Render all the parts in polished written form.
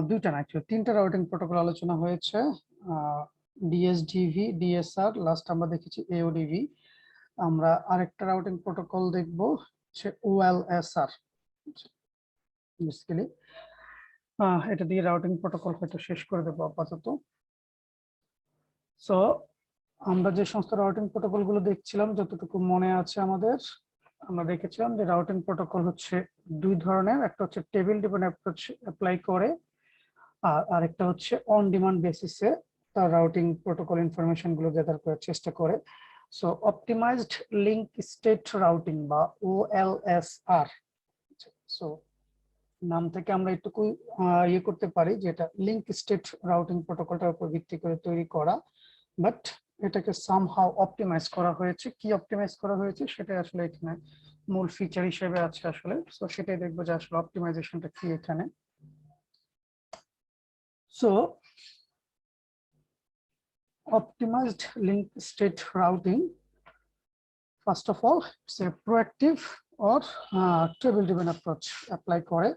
দুইটা না, অ্যাকচুয়ালি তিনটা রাউটিং প্রোটোকল আলোচনা হয়েছে। ডিএসডিভি, ডিএসআর, লাস্ট আমরা দেখেছি এওডিভি। আমরা আরেকটা রাউটিং প্রোটোকল দেখব, হচ্ছে ওএলএসআর। বেসিক্যালি এটা দিয়ে রাউটিং প্রোটোকল হয়তো শেষ করে দেবো আপাতত। সো আমরা যে সমস্ত রাউটিং প্রোটোকল গুলো দেখছিলাম, যতটুকু মনে আছে আমাদের, আমরা দেখেছিলাম যে রাউটিং প্রোটোকল হচ্ছে দুই ধরনের। একটা হচ্ছে টেবিল ডিপেন্ডেন্ট অ্যাপ্রোচ অ্যাপ্লাই করে, আর আরেকটা হচ্ছে অন ডিমান্ড বেসিসে তার রাউটিং প্রোটোকল ইনফরমেশন গুলো গ্যাদার করার চেষ্টা করে। So optimised link state routing বা ওএলএসআর। সো নাম থেকে আমরা একটু ইয়ে করতে পারি যে এটা লিংক স্টেট রাউটিং প্রোটোকলটার উপর ভিত্তি করে তৈরি করা, বাট এটাকে সামহাউ অপটিমাইজ করা হয়েছে। কি অপটিমাইজ করা হয়েছে সেটা আসলে এখানে মূল ফিচার হিসেবে আছে আসলে। সো সেটাই দেখবো যে আসলে অপটিমাইজেশনটা কি এখানে। So optimized link state routing, first of all, it's a proactive or table driven approach apply করে।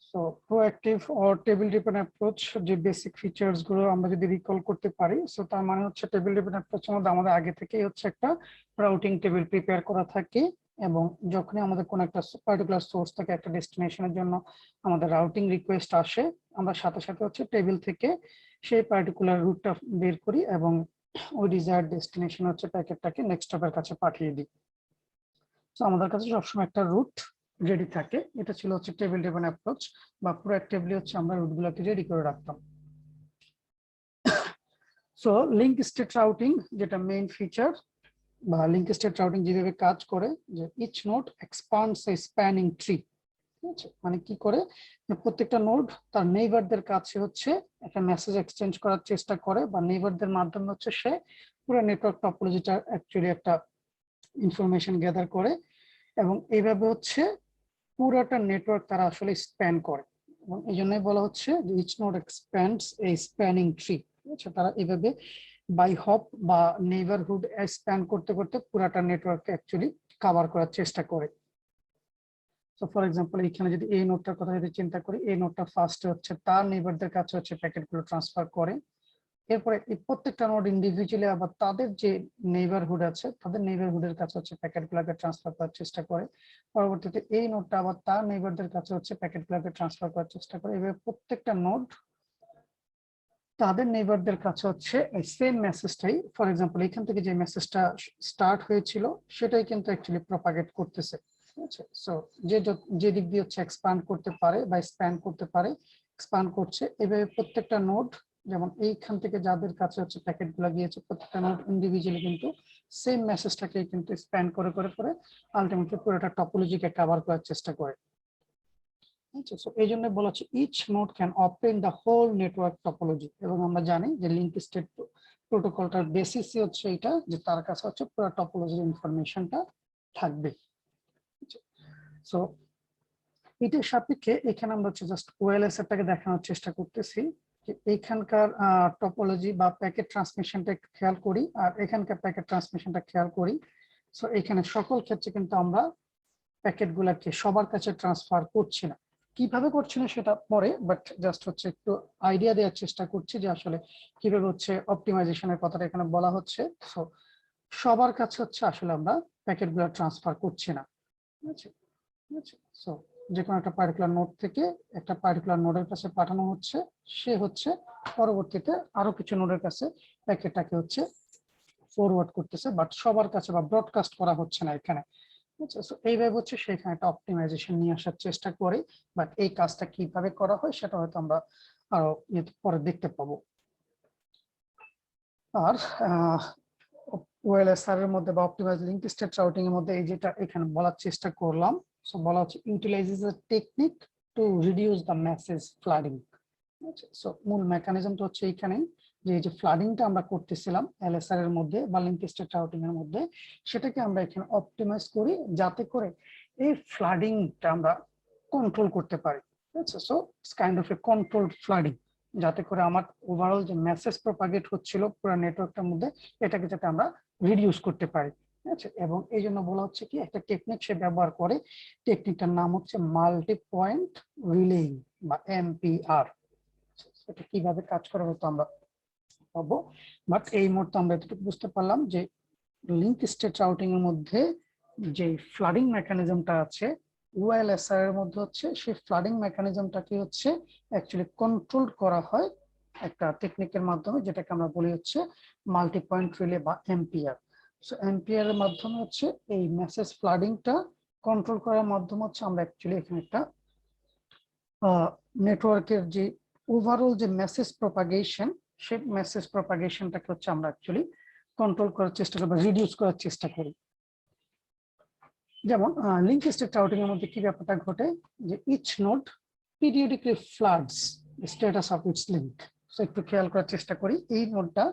So proactive or table depend approach যে বেসিক ফিচার্স গুলো আমরা যদি রিকল করতে পারি, সো তার মানে হচ্ছে টেবিল ডিপেন্ড অ্যাপ্রোচের মধ্যে আমাদের আগে থেকেই হচ্ছে একটা রাউটিং টেবিল প্রিপেয়ার করা থাকে, এবং যখনই আমাদের কোনো একটা পার্টিকুলার সোর্স থেকে একটা ডেস্টিনেশনের জন্য আমাদের রাউটিং রিকোয়েস্ট আসে, আমরা সাথে সাথে হচ্ছে টেবিল থেকে সেই পার্টিকুলার রুটটা বের করি এবং ওই ডিজায়ার্ড ডেস্টিনেশন হচ্ছে প্যাকেটটাকে নেক্সট স্টপের কাছে পাঠিয়ে দিই। তো আমাদের কাছে সবসময় একটা রুট রেডি থাকে। এটা ছিল হচ্ছে টেবিল ড্রিভেন অ্যাপ্রোচ, বা প্রোঅ্যাক্টিভলি হচ্ছে আমরা রুটগুলোকে রেডি করে রাখতাম। সো লিংক স্টেট রাউটিং যেটা মেইন ফিচার, বা লিংক স্টেট রাউটিং যেভাবে কাজ করে, যে ইচ নোড এক্সপান্ডস এ স্প্যানিং ট্রি। ঠিক আছে, মানে কি করে প্রত্যেকটা নোড তার নেইবারদের কাছে হচ্ছে একটা মেসেজ এক্সচেঞ্জ করার চেষ্টা করে, বা নেইবারদের মাধ্যমে হচ্ছে সে পুরো নেটওয়ার্ক টপোলজিটা অ্যাকচুয়ালি একটা ইনফরমেশন গ্যাদার করে, এবং এইভাবে হচ্ছে পুরোটা নেটওয়ার্ক তারা আসলে স্প্যান করে। এবং এই জন্যই বলা হচ্ছে যে ইচ নোড এক্সপ্যান্ডস এ স্প্যানিং ট্রি। ঠিক আছে, তারা এইভাবে বাই হপ বা নেইবারহুড স্প্যান করতে করতে পুরাটা নেটওয়ার্ককে অ্যাকচুয়ালি কভার করার চেষ্টা করে। সো ফর এক্সাম্পল, এখানে যদি এই নোটটার কথা যদি চিন্তা করি, এই নোটটা ফার্স্টে হচ্ছে তার নেইবারদের কাছে হচ্ছে প্যাকেটগুলো ট্রান্সফার করে। এরপরে এই প্রত্যেকটা নোড ইন্ডিভিজুয়ালি আবার তাদের যে নেইবারহুড আছে, তাদের নেইবারহুডের কাছে হচ্ছে প্যাকেটগুলোকে ট্রান্সফার করার চেষ্টা করে। পরবর্তীতে এই নোডটা আবার তার নেইবারদের কাছে হচ্ছে প্যাকেটগুলোকে ট্রান্সফার করার চেষ্টা করে। এভাবে প্রত্যেকটা নোড তাদের নেইবারদের কাছে হচ্ছে সেম মেসেজটাই, ফর এক্সাম্পল এখান থেকে যে মেসেজটা স্টার্ট হয়েছিল সেটাই কিন্তু অ্যাকচুয়ালি প্রপাগেট করতেছে। ঠিক আছে, সো যে দিক দিয়ে হচ্ছে এক্সপ্যান্ড করতে পারে বা স্প্যান করতে পারে, এক্সপ্যান্ড করছে। এভাবে প্রত্যেকটা নোড, যেমন এইখান থেকে যাদের কাছে হচ্ছে প্যাকেটগুলো গিয়েছে, প্রত্যেকটা নোড ইন্ডিভিজুয়ালি কিন্তু সেম মেসেজটাকে কিন্তু স্প্যান করে করে করে আলটিমেটলি পুরোটা টপোলজিকে কভার করার চেষ্টা করে। সো এই জন্য বলা হচ্ছে each node can open the whole network topology. এবং আমরা জানি যে লিংক স্টেট প্রোটোকলটার বেসিসই হচ্ছে এটা, যে তার কাছে হচ্ছে পুরো টপোলজির ইনফরমেশনটা থাকবে। সো এটার সাপেক্ষে এখানে আমরা হচ্ছে জাস্ট ওএলএসআরটাকে দেখানোর চেষ্টা করতেছি, যে এখানকার টপোলজি বা প্যাকেট ট্রান্সমিশনটা একটু খেয়াল করি, আর এখানকার প্যাকেট ট্রান্সমিশনটা খেয়াল করি। সো এখানে সকল ক্ষেত্রে কিন্তু আমরা প্যাকেটগুলোকে সবার কাছে ট্রান্সফার করছি না। কিভাবে করছি না সেটা পরে, বাট জাস্ট হচ্ছে একটু আইডিয়া দেওয়ার চেষ্টা করছি যে আসলে কিভাবে হচ্ছে অপটিমাইজেশনের কথাটা এখানে বলা হচ্ছে। সো সবার কাছে হচ্ছে আসলে আমরা প্যাকেটগুলো ট্রান্সফার করছি না। ঠিক আছে, ঠিক আছে। সো যে কোনো একটা পার্টিকুলার নোড থেকে একটা পার্টিকুলার নোডের কাছে পাঠানো হচ্ছে, সে হচ্ছে পরবর্তীতে আরো কিছু নোডের কাছে প্যাকেটটাকে হচ্ছে ফরওয়ার্ড করতেছে, বাট সবার কাছে বা ব্রডকাস্ট করা হচ্ছে না এখানে। এইভাবে হচ্ছে সেখানে একটা অপটিমাইজেশন নিয়ে আসার চেষ্টা করি, বাট এই কাজটা কিভাবে করা হয় সেটা হয়তো আমরা আরো পরে দেখতে পাবো। আর ওএলএসআর এর মধ্যে বা অপটিমাইজ লিংক স্টেট রাউটিং এর মধ্যে এই যেটা এখানে বলার চেষ্টা করলাম, সো বলা হচ্ছে utilizes a technique to reduce the message flooding. So মূল মেকানিজমটা হচ্ছে এইখানে, যে এই যে ফ্লাডিংটা আমরা করতেছিলাম এলএসআর এর মধ্যে বা লিংক স্টেট রাউটিং এর মধ্যে, সেটাকে আমরা এখানে অপটিমাইজ করি যাতে করে এই ফ্লাডিংটা আমরা কন্ট্রোল করতে পারি। ঠিক আছে, so it's kind of A controlled flooding, যাতে করে আমার ওভারঅল যে মেসেজ প্রপাগেট হচ্ছিল পুরো নেটওয়ার্কটার মধ্যে, এটাকে যাতে আমরা রিডিউস করতে পারি। আছে, এবং এই জন্য বলা হচ্ছে কি একটা টেকনিক সে ব্যবহার করে, টেকনিকটার নাম হচ্ছে মাল্টি পয়েন্ট রিলেইং বা এমপিআর। এটা কিভাবে কাজ করে হয়তো আমরা পাবো, বাট এই মুহূর্তে আমরা এতটুকু বুঝতে পারলাম যে লিংক স্টেট রাউটিং এর মধ্যে যে ফ্লাডিং মেকানিজমটা আছে ওএলএসআর এর মধ্যে হচ্ছে সেই ফ্লাডিং মেকানিজমটাকে হচ্ছে অ্যাকচুয়ালি কন্ট্রোল করা হয় একটা টেকনিকের মাধ্যমে, যেটাকে আমরা বলি হচ্ছে মাল্টি পয়েন্ট রিলে বা এমপিআর। সো এমপিআর এর মাধ্যমে হচ্ছে এই মেসেজ ফ্লাডিংটা কন্ট্রোল করার মাধ্যমে হচ্ছে আমরা অ্যাকচুয়ালি এখানে একটা নেটওয়ার্কের যে ওভারঅল যে মেসেজ প্রপাগেশন, সেই মেসেজ প্রপাগেশনটাকে হচ্ছে আমরা অ্যাকচুয়ালি কন্ট্রোল করার চেষ্টা করি বা রিডিউস করার চেষ্টা করি। যেমন লিংক স্টেট রাউটিং এর মধ্যে কি ব্যাপারটা ঘটে যে each node periodically floods status of its link. So একটু খেয়াল করার চেষ্টা করি, এই নোডটা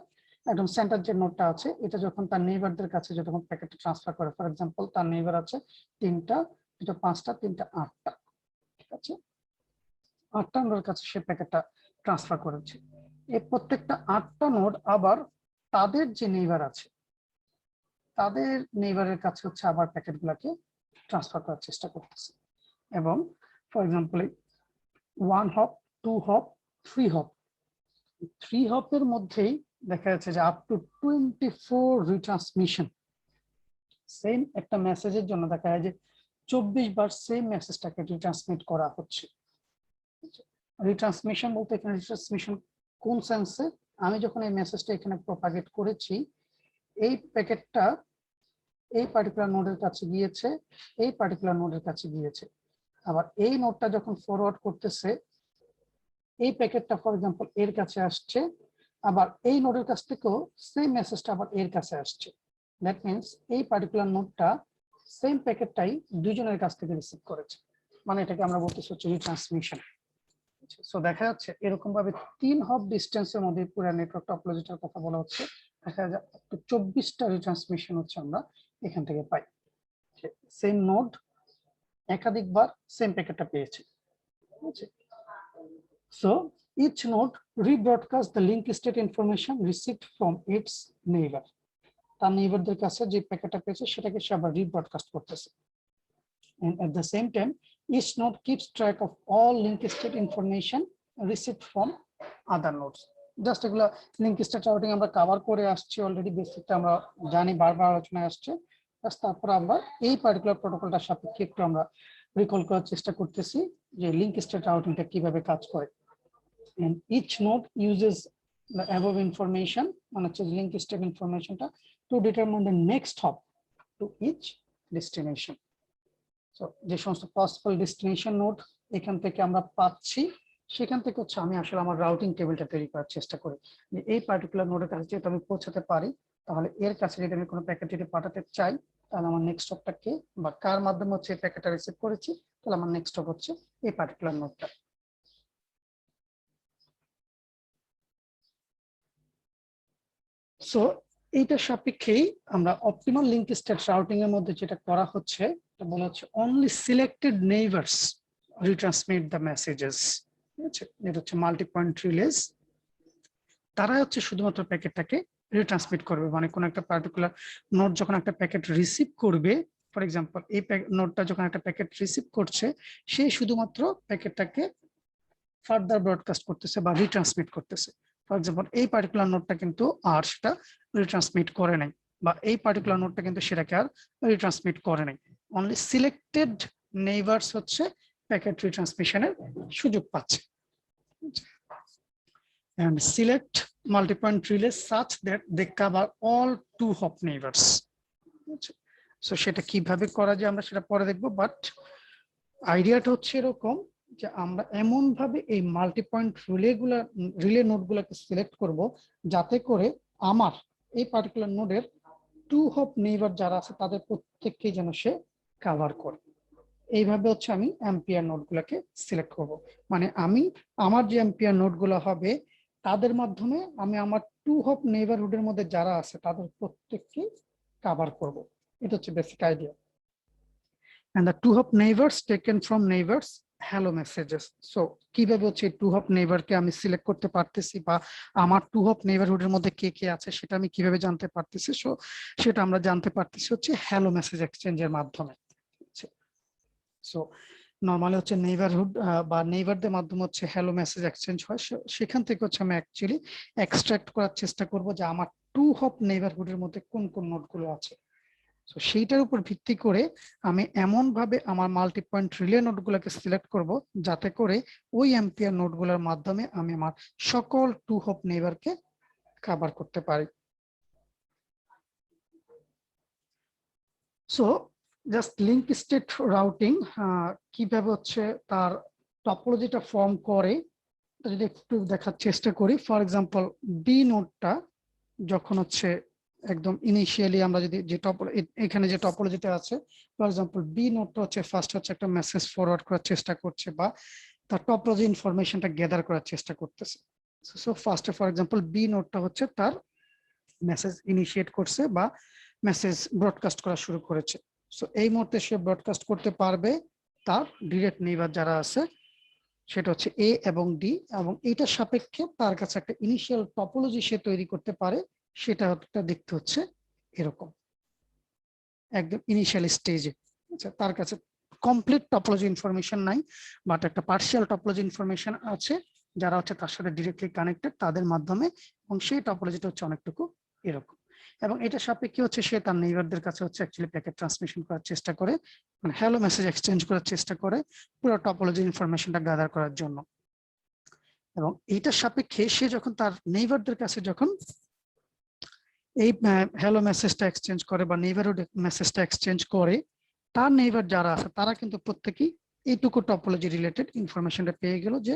একদম সেন্টার যে নোডটা আছে এটা যখন তার নেইবারদের কাছে যখন প্যাকেটটা ট্রান্সফার করে, ফর এক্সাম্পল তার নেইবার আছে 3টা, 2টা 5টা, 3টা 8টা, ঠিক আছে, 8টা নোডের কাছে সে প্যাকেটটা ট্রান্সফার করেছে। এই প্রত্যেকটা 8টা নোড আবার তাদের যে নেইবার আছে তাদের নেইবারের কাছে হচ্ছে আবার প্যাকেট গুলাকে ট্রান্সফার করার চেষ্টা করতেছে। এবং for example 1 hop, 2 hop, 3 hop, 3 হপের মধ্যেই দেখা যাচ্ছে যে আপ টু 24 রিট্রান্সমিশন। সেম একটা মেসেজের জন্য দেখা যায় যে 24 বার সেম মেসেজটাকে রিট্রান্সমিট করা হচ্ছে। রিট্রান্সমিশন বলতে এখানে রিট্রান্সমিশন কোন সেন্সে, আমি যখন এই মেসেজটা এখানে প্রপাগেট করেছি এই প্যাকেটটা এই পার্টিকুলার নোডের কাছে গিয়েছে, এই পার্টিকুলার নোডের কাছে গিয়েছে, আবার এই নোডটা যখন ফরওয়ার্ড করতেছে এই প্যাকেটটা ফর এক্সাম্পল এর কাছে আসছে, আবার এই নোডের কাছ থেকেও সেম মেসেজটা আবার এর কাছে আসছে। দ্যাট মিনস এই পার্টিকুলার নোডটা সেম প্যাকেটটাই দুজনের কাছ থেকে রিসিভ করেছে, মানে এটাকে আমরা বলতেছি হচ্ছে রিট্রান্সমিশন। সো দেখা যাচ্ছে এরকম ভাবে 3 হপ ডিস্টেন্সের মধ্যে পুরো নেটওয়ার্ক টপোলজিটার কথা বলা হচ্ছে, দেখা যায় 24টা রিট্রান্সমিশন হচ্ছে আমরা এখান থেকে পাই। সেম নোড একাধিকবার সেম প্যাকেটটা পেয়েছে। So each node rebroadcast the link state information received from its neighbor. তার নেইবারদের কাছে যে প্যাকেটটা পেয়েছে সেটাকে সে আবার রিব্রডকাস্ট করতেছে। And at the same time each node keeps track of all link state information received from other nodes. Just এগুলা link state routing আমরা কভার করে আসছি অলরেডি, বেসিকটা আমরা জানি, বারবার আলোচনায় আসছে। তারপর আমরা এই পার্টিকুলার প্রোটোকলটার সাপেক্ষে একটু আমরা রিকল করার চেষ্টা করতেছি যে লিংক স্টেট রাউটিংটা কিভাবে কাজ করে। And each node uses the above information, মানে হচ্ছে লিংক স্টেট ইনফরমেশনটা, to determine the next hop to each destination. So যে সমস্ত পসিবল ডেস্টিনেশন নোড এখান থেকে আমরা পাচ্ছি সেখান থেকে হচ্ছে আমি আসলে আমার রাউটিং টেবিলটা তৈরি করার চেষ্টা করি যে এই পার্টিকুলার নোডের কাছে যদি আমি পৌঁছাতে পারি তাহলে এর কাছে যদি আমি কোনো প্যাকেট যদি পাঠাতে চাই তাহলে আমার নেক্সট স্টপটা কে বা কার মাধ্যমে হচ্ছে এই প্যাকেটটা রিসিভ করেছি, তাহলে আমার নেক্সট স্টপ হচ্ছে এই পার্টিকুলার নোডটা। সো এইটার সাপেক্ষেই আমরা অপটিমাল লিংক স্টেট রাউটিং এর মধ্যে যেটা করা হচ্ছে এটা বলা হচ্ছে only selected neighbours retransmit the messages. ঠিক আছে, এটা হচ্ছে মাল্টি পয়েন্ট রিলেজ, তারা হচ্ছে শুধুমাত্র প্যাকেটটাকে রিট্রান্সমিট করবে, মানে কোন একটা পার্টিকুলার নোড যখন একটা প্যাকেট রিসিভ করবে, ফর এক্সাম্পল এই নোডটা যখন একটা প্যাকেট রিসিভ করছে সে শুধুমাত্র প্যাকেটটাকে ফার্দার ব্রডকাস্ট করতেছে বা রিট্রান্সমিট করতেছে। ফর এক্সাম্পল এই পার্টিকুলার নোটটা কিন্তু আর সেটা রিট্রান্সমিট করে নাই, বা এই পার্টিকুলার নোটটা কিন্তু সেটাকে আর রিট্রান্সমিট করে নাই। অনলি সিলেক্টেড নেইবারস হচ্ছে প্যাকেট রিট্রান্সমিশনের সুযোগ পাচ্ছে। And select multi-point relays such that they cover all 2 hop neighbors. So সেটা কিভাবে করা যায় আমরা সেটা পরে দেখবো, বাট আইডিয়াটা হচ্ছে এরকম যে আমরা এমন ভাবে এই মাল্টি পয়েন্ট রিলে নোডগুলোকে সিলেক্ট করব যাতে করে আমার এই পার্টিকুলার নোডের 2 হপ নেইবার যারা আছে তাদের প্রত্যেককে যেন সে কভার করে। এইভাবে হচ্ছে আমি এমপিআর নোডগুলোকে সিলেক্ট করব, মানে আমি আমার যে এমপিআর নোডগুলো হবে তাদের মাধ্যমে আমি আমার 2 হপ নেইবারহুডের মধ্যে যারা আছে তাদের প্রত্যেককে কভার করব। এটা হচ্ছে basic idea. And the 2 hop neighbors taken from neighbors hello messages. So কিভাবে হচ্ছে টু হপ নেইবারকে আমি সিলেক্ট করতে পারতেছি বা আমার টু হপ নেইবারহুডের মধ্যে কে কে আছে সেটা আমি কিভাবে জানতে পারতেছি, সো সেটা আমরা জানতে পারতেছি হচ্ছে হ্যালো মেসেজ এক্সচেঞ্জের মাধ্যমে। সো নর্মালি হচ্ছে নেইবারহুড বা নেইবারদের মাধ্যমে হচ্ছে হ্যালো মেসেজ এক্সচেঞ্জ হয়। সেখান থেকে হচ্ছে আমি অ্যাকচুয়ালি এক্সট্রাক্ট করার চেষ্টা করব যে আমার টু হপ নেইবারহুডের মধ্যে কোন কোন নোডগুলো আছে। তো সেইটার উপর ভিত্তি করে আমি এমন ভাবে আমার মাল্টি পয়েন্ট রিলে নোডগুলোকে সিলেক্ট করব যাতে করে ওই এম্পিয়ার নোডগুলোর মাধ্যমে আমি আমার সকল টু হপ নেইবারকে কভার করতে পারি। So just link state routing কিভাবে হচ্ছে তার টপোলজিটা ফর্ম করে যদি একটু দেখার চেষ্টা করি। ফর এক্সাম্পল বি নোডটা যখন হচ্ছে একদম ইনিশিয়ালি আমরা যদি যে এখানে যে টপোলজিটা আছে, ফর এক্সাম্পল বি নোডটা হচ্ছে ফার্স্ট হচ্ছে একটা মেসেজ ফরওয়ার্ড করার চেষ্টা করছে বা তার টপোলজি ইনফরমেশনটা গ্যাদার করার চেষ্টা করতেছে। সো ফার্স্টে ফর এক্সাম্পল বি নোডটা হচ্ছে তার মেসেজ ইনিশিয়েট করছে বা মেসেজ ব্রডকাস্ট করা শুরু করেছে। সো এই মুহূর্তে সে ব্রডকাস্ট করতে পারবে তার ডিরেক্ট নেইবার যারা আছে সেটা হচ্ছে এ এবং ডি, এবং এইটার সাপেক্ষে তার কাছে একটা ইনিশিয়াল টপোলজি সে তৈরি করতে পারে। সেটা দেখতে হচ্ছে এরকম একদম ইনিশিয়াল স্টেজে। আচ্ছা, তার কাছে কমপ্লিট টপোলজি ইনফরমেশন নাই, বাট একটা পার্শিয়াল টপোলজি ইনফরমেশন আছে যারা হচ্ছে তার সাথে ডিরেক্টলি কানেক্টেড তাদের মাধ্যমে, এবং সেই টপোলজিটা হচ্ছে অনেকটুকু এরকম। এবং এটা সাপেক্ষে হচ্ছে সে তার নেইবারদের কাছে হচ্ছে অ্যাকচুয়ালি প্যাকেট ট্রান্সমিশন করার চেষ্টা করে, মানে হ্যালো মেসেজ এক্সচেঞ্জ করার চেষ্টা করে পুরো টপোলজি ইনফরমেশনটা গ্যাদার করার জন্য। এবং এইটার সাপেক্ষে সে যখন তার নেইবারদের কাছে যখন এই হ্যালো মেসেজটা এক্সচেঞ্জ করে বা নেইবারহুড মেসেজটা এক্সচেঞ্জ করে, তার নেইবার যারা আছে তারা কিন্তু প্রত্যেকেই এইটুকু টপোলজি রিলেটেড ইনফরমেশনটা পেয়ে গেল যে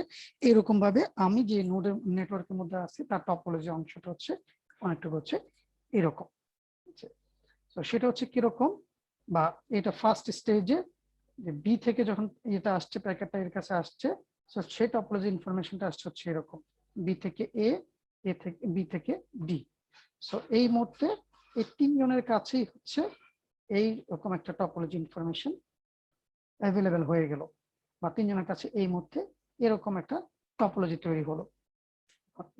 এরকম ভাবে আমি যে নোডের নেটওয়ার্কের মধ্যে আছি তার টপোলজি অংশটা হচ্ছে অনেকটুকু হচ্ছে এরকম। তো সেটা হচ্ছে কিরকম, বা এটা ফার্স্ট স্টেজে যে বি থেকে যখন এটা আসছে প্যাকেটটা এর কাছে আসছে, তো সেই টপোলজি ইনফরমেশনটা আসছে হচ্ছে এরকম বি থেকে এ, এ থেকে বি থেকে ডি। সো এই মুহূর্তে এই তিনজনের কাছেই হচ্ছে এই রকম একটা টপোলজি ইনফরমেশন অ্যাভেলেবেল হয়ে গেল, বা তিনজনের কাছে এই মুহূর্তে এরকম একটা টপোলজি তৈরি হলো।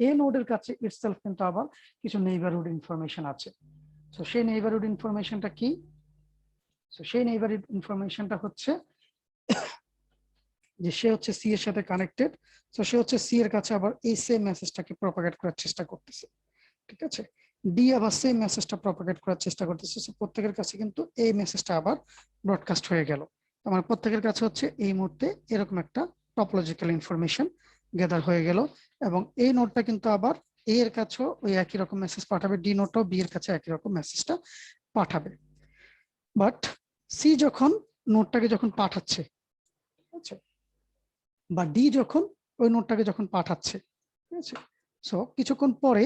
এ নোডের কাছে ইটসেলফ কিন্তু আবার কিছু নেইবারহুড ইনফরমেশন আছে। তো সেই নেইবারহুড ইনফরমেশনটা কি? তো সেই নেইবারহুড ইনফরমেশনটা হচ্ছে যে সে হচ্ছে সি এর সাথে কানেক্টেড, তো সে হচ্ছে সি এর কাছে আবার এই সেম মেসেজটাকে প্রপাগেট করার চেষ্টা করতেছে। ঠিক আছে, ডি আবার সেম মেসেজটা প্রপাগেট করার চেষ্টা করতেছে। প্রত্যেকের কাছে কিন্তু এই মেসেজটা আবার ব্রডকাস্ট হয়ে গেল। আমার প্রত্যেকের কাছে হচ্ছে এই মুহূর্তে এরকম একটা টপোলজিক্যাল ইনফরমেশন গ্যাদার হয়ে গেল, এবং এই নোটটা কিন্তু আবার এ এর কাছেও ওই একই রকম মেসেজ পাঠাবে, ডি নোটও বি এর কাছে একই রকম মেসেজটা পাঠাবে। বাট সি যখন নোটটাকে যখন পাঠাচ্ছে, আচ্ছা, বা ডি যখন ওই নোটটাকে যখন পাঠাচ্ছে, ঠিক আছে, সো কিছুক্ষণ পরে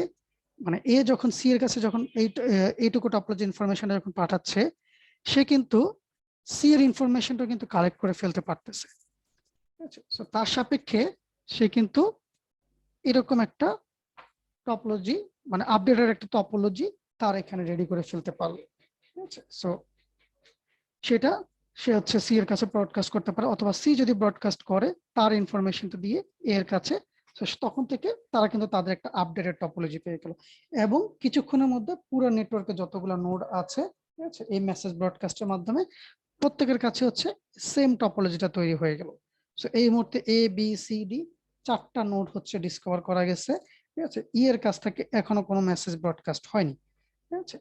মানে এ যখন সি এর কাছে যখন এইটুকু টপোলজি ইনফরমেশনটা যখন পাঠাচ্ছে, সে কিন্তু সি এর ইনফরমেশনটা কিন্তু কালেক্ট করে ফেলতে পারতেছে। সো তার সাপেক্ষে সে কিন্তু এরকম একটা টপোলজি মানে আপডেটের একটা টপোলজি তার এখানে রেডি করে ফেলতে পারলো। ঠিক আছে, সো সেটা সে হচ্ছে সি এর কাছে ব্রডকাস্ট করতে পারে, অথবা সি যদি ব্রডকাস্ট করে তার ইনফরমেশনটা দিয়ে এর কাছে, তখন থেকে তারা কিন্তু তাদের একটা আপডেটেড টপোলজি পেয়ে গেল, এবং কিছুক্ষণের মধ্যে পুরো নেটওয়ার্কে যতগুলো নোড আছে, ঠিক আছে, এই মেসেজ ব্রডকাস্টের মাধ্যমে প্রত্যেকের কাছে হচ্ছে সেম টপোলজিটা তৈরি হয়ে গেল। সো এই মুহূর্তে এ বি সি ডি চারটা নোড হচ্ছে ডিসকভার করা গেছে। ঠিক আছে, ই এর কাছ থেকে এখনো কোনো মেসেজ ব্রডকাস্ট হয়নি। ঠিক আছে,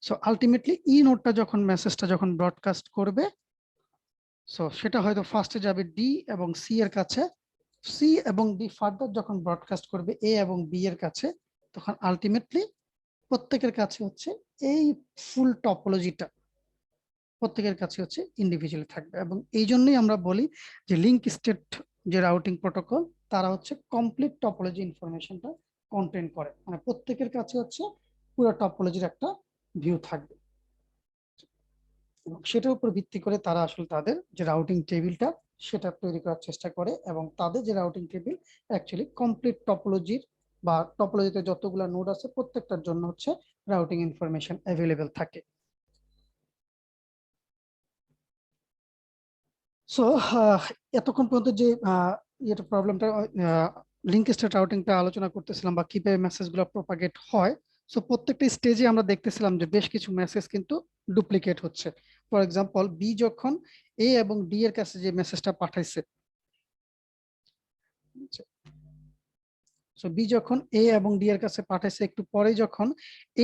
সো আলটিমেটলি ই নোডটা যখন মেসেজটা যখন ব্রডকাস্ট করবে, সো সেটা হয়তো ফার্স্টে যাবে ডি এবং সি এর কাছে, সি এবং ডি ফার্দার যখন ব্রডকাস্ট করবে এ এবং বি এর কাছে, তখন আলটিমেটলি প্রত্যেকের কাছে হচ্ছে এই ফুল টপোলজিটা প্রত্যেকের কাছে হচ্ছে ইন্ডিভিজুয়ালি থাকবে। এবং এই জন্যই আমরা বলি যে লিংক স্টেট যে রাউটিং প্রোটোকল তারা হচ্ছে কমপ্লিট টপোলজি ইনফরমেশনটা কন্টেন করে, মানে প্রত্যেকের কাছে হচ্ছে পুরো টপোলজির একটা ভিউ থাকবে, এবং সেটার উপর ভিত্তি করে তারা আসলে তাদের যে রাউটিং টেবিলটা সেটা তৈরি করার চেষ্টা করে, এবং তাদের যে রাউটিং টেবিল অ্যাকচুয়ালি কমপ্লিট টপোলজির বা টপোলজিতে যতগুলো নোড আছে প্রত্যেকটার জন্য হচ্ছে রাউটিং ইনফরমেশন অ্যাভেলেবেল থাকে। সো এতক্ষণ পর্যন্ত যে এটা প্রবলেমটা লিঙ্ক স্টেট রাউটিংটা আলোচনা করতেছিলাম বা কিভাবে মেসেজগুলো প্রপাগেট হয়। সো প্রত্যেকটা স্টেজে আমরা দেখতেছিলাম যে বেশ কিছু মেসেজ কিন্তু ডুপ্লিকেট হচ্ছে। ফর এক্সাম্পল বি যখন এ এবং ডি এর কাছে যে মেসেজটা পাঠাইছে, সো বি যখন এ এবং ডি এর কাছে পাঠাইছে, একটু পরে যখন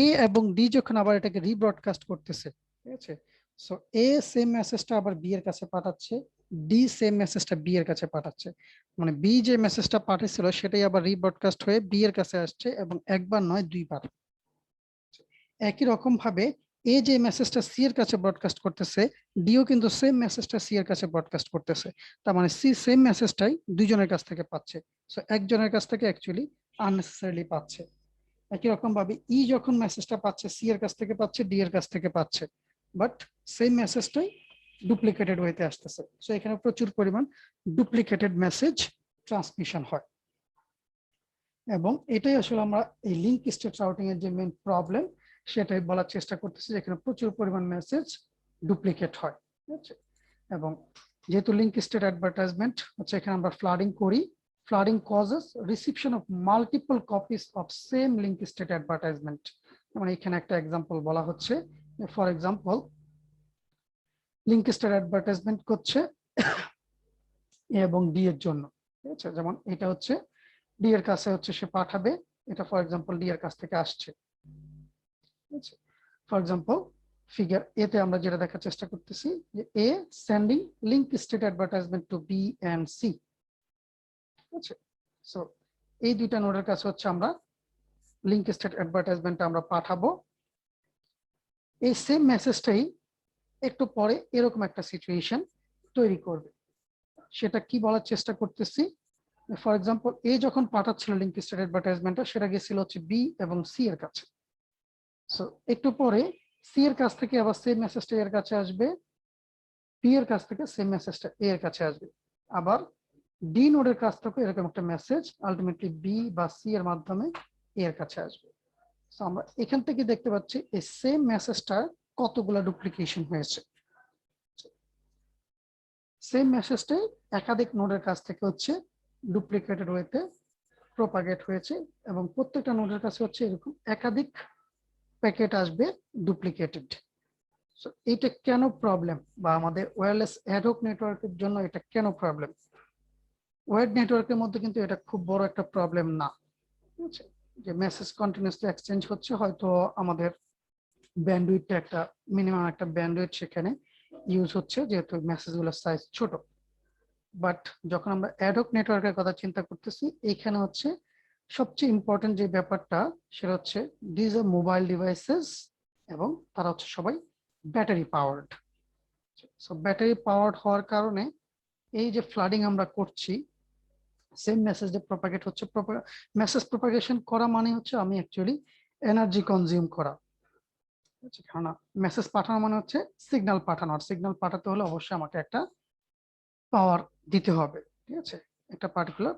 এ এবং ডি যখন আবার এটাকে রিব্রডকাস্ট করতেছে, ঠিক আছে, সো এ সেম মেসেজটা আবার বি এর কাছে পাঠাচ্ছে, ডি সেম মেসেজটা বি এর কাছে পাঠাচ্ছে, মানে বি যে মেসেজটা পাঠিয়েছিল সেটাই আবার রিব্রডকাস্ট হয়ে বি এর কাছে আসছে, এবং একবার নয় দুইবার। একই রকম ভাবে এ যে মেসেজটা সি এর কাছে ব্রডকাস্ট করতেছে, ডিও কিন্তু সেম মেসেজটা সি এর কাছে ব্রডকাস্ট করতেছে। তার মানে সি সেম মেসেজটাই দুইজনের কাছ থেকে পাচ্ছে, সো একজনের কাছ থেকে অ্যাকচুয়ালি আননেসেসারিলি পাচ্ছে। একই রকম ভাবে ই যখন মেসেজটা পাচ্ছে, সি এর কাছ থেকে পাচ্ছে, ডি এর কাছ থেকে পাচ্ছে, বাট সেম মেসেজটাই ডুপ্লিকেটেড ওয়েতে আসতেছে। সো এখানে প্রচুর পরিমাণ ডুপ্লিকেটেড মেসেজ ট্রান্সমিশন হয়, এবং এটাই আসলে আমরা এই লিঙ্ক স্টেট রাউটিং এর যে মেইন প্রবলেম সেটাই বলার চেষ্টা করতেছি, যেখানে প্রচুর পরিমাণ মেসেজ ডুপ্লিকেট হয়, ঠিক আছে। এবং যেহেতু লিঙ্ক স্টেট অ্যাডভার্টাইজমেন্ট হচ্ছে, এখানে আমরা ফ্লাডিং করি, flooding causes reception of multiple copies of same link state advertisement। মানে এখানে একটা এক্সাম্পল বলা হচ্ছে, for example link state advertisement করছে এ এবং ডি এর জন্য, ঠিক আছে। যেমন এটা হচ্ছে ডি এর কাছে হচ্ছে সে পাঠাবে, এটা ফর এক্সাম্পল ডি এর কাছ থেকে আসছে, ঠিক আছে। ফর এক্সাম্পল ফিগার এ তে আমরা যেটা দেখার চেষ্টা করতেছি যে a sending link state advertisement to B and C, ঠিক আছে। সো এই দুইটা নোডের কাছে হচ্ছে আমরা লিঙ্ক স্টেট অ্যাডভার্টাইজমেন্ট আমরা পাঠাবো। এই সেম মেসেজটাই একটু পরে এরকম একটা সিচুয়েশন তৈরি করবে। সেটা কি বলার চেষ্টা করতেছি, ফর এক্সাম্পল এ যখন পাঠাচ্ছিল লিঙ্ক স্টেট অ্যাডভার্টাইজমেন্টটা, সেটা গেছিল হচ্ছে বি এবং সি এর কাছে। সো একটু পরে সি এর কাছ থেকে আবার সেম মেসেজটা এর কাছে আসবে, বি এর কাছ থেকে সেম মেসেজটা এ এর কাছে আসবে, আবার ডি নোডের কাছ থেকে এরকম একটা মেসেজ আলটিমেটলি বি বা সি এর মাধ্যমে এ এর কাছে আসবে। সো আমরা এখান থেকে দেখতে পাচ্ছি এই সেম মেসেজটা কতগুলো ডুপ্লিকেশন হয়েছে। সেম মেসেজটাই একাধিক নোডের কাছ থেকে হচ্ছে ডুপ্লিকেটেড ওয়েতে প্রপাগেট হয়েছে, এবং প্রত্যেকটা নোডের কাছে হচ্ছে এরকম একাধিক প্যাকেট আসবে ডুপ্লিকেটেড। সো এটা কেন প্রবলেম, বা আমাদের ওয়্যারলেস অ্যাডহক নেটওয়ার্কের জন্য এটা কেন প্রবলেম? ওয়েব নেটওয়ার্কের মধ্যে কিন্তু এটা খুব বড় একটা প্রবলেম না, ঠিক আছে। যে মেসেজ কন্টিনিউসলি এক্সচেঞ্জ হচ্ছে, হয়তো আমাদের ব্যান্ডউইথটা একটা মিনিমাম একটা ব্যান্ডউইথ সেখানে ইউজ হচ্ছে, যেহেতু মেসেজগুলোর সাইজ ছোট। বাট যখন আমরা অ্যাডহক নেটওয়ার্কের কথা চিন্তা করতেছি, এইখানে হচ্ছে সবচেয়ে ইম্পর্টেন্ট যে ব্যাপারটা সেটা হচ্ছে দিজ আর মোবাইল ডিভাইসেস, এবং তারা হচ্ছে সবাই battery powered. So battery powered হওয়ার কারণে এই যে ফ্লাডিং আমরা করছি, সেম মেসেজ যে প্রপাগেট হচ্ছে, মেসেজ প্রপাগেশন করা মানে হচ্ছে আমি অ্যাকচুয়ালি এনার্জি কনজিউম করা, কারণ মেসেজ পাঠানো মানে হচ্ছে সিগন্যাল পাঠানো, আর সিগন্যাল পাঠাতে হলে অবশ্যই আমাকে একটা পাওয়ার দিতে হবে, ঠিক আছে। একটা পার্টিকুলার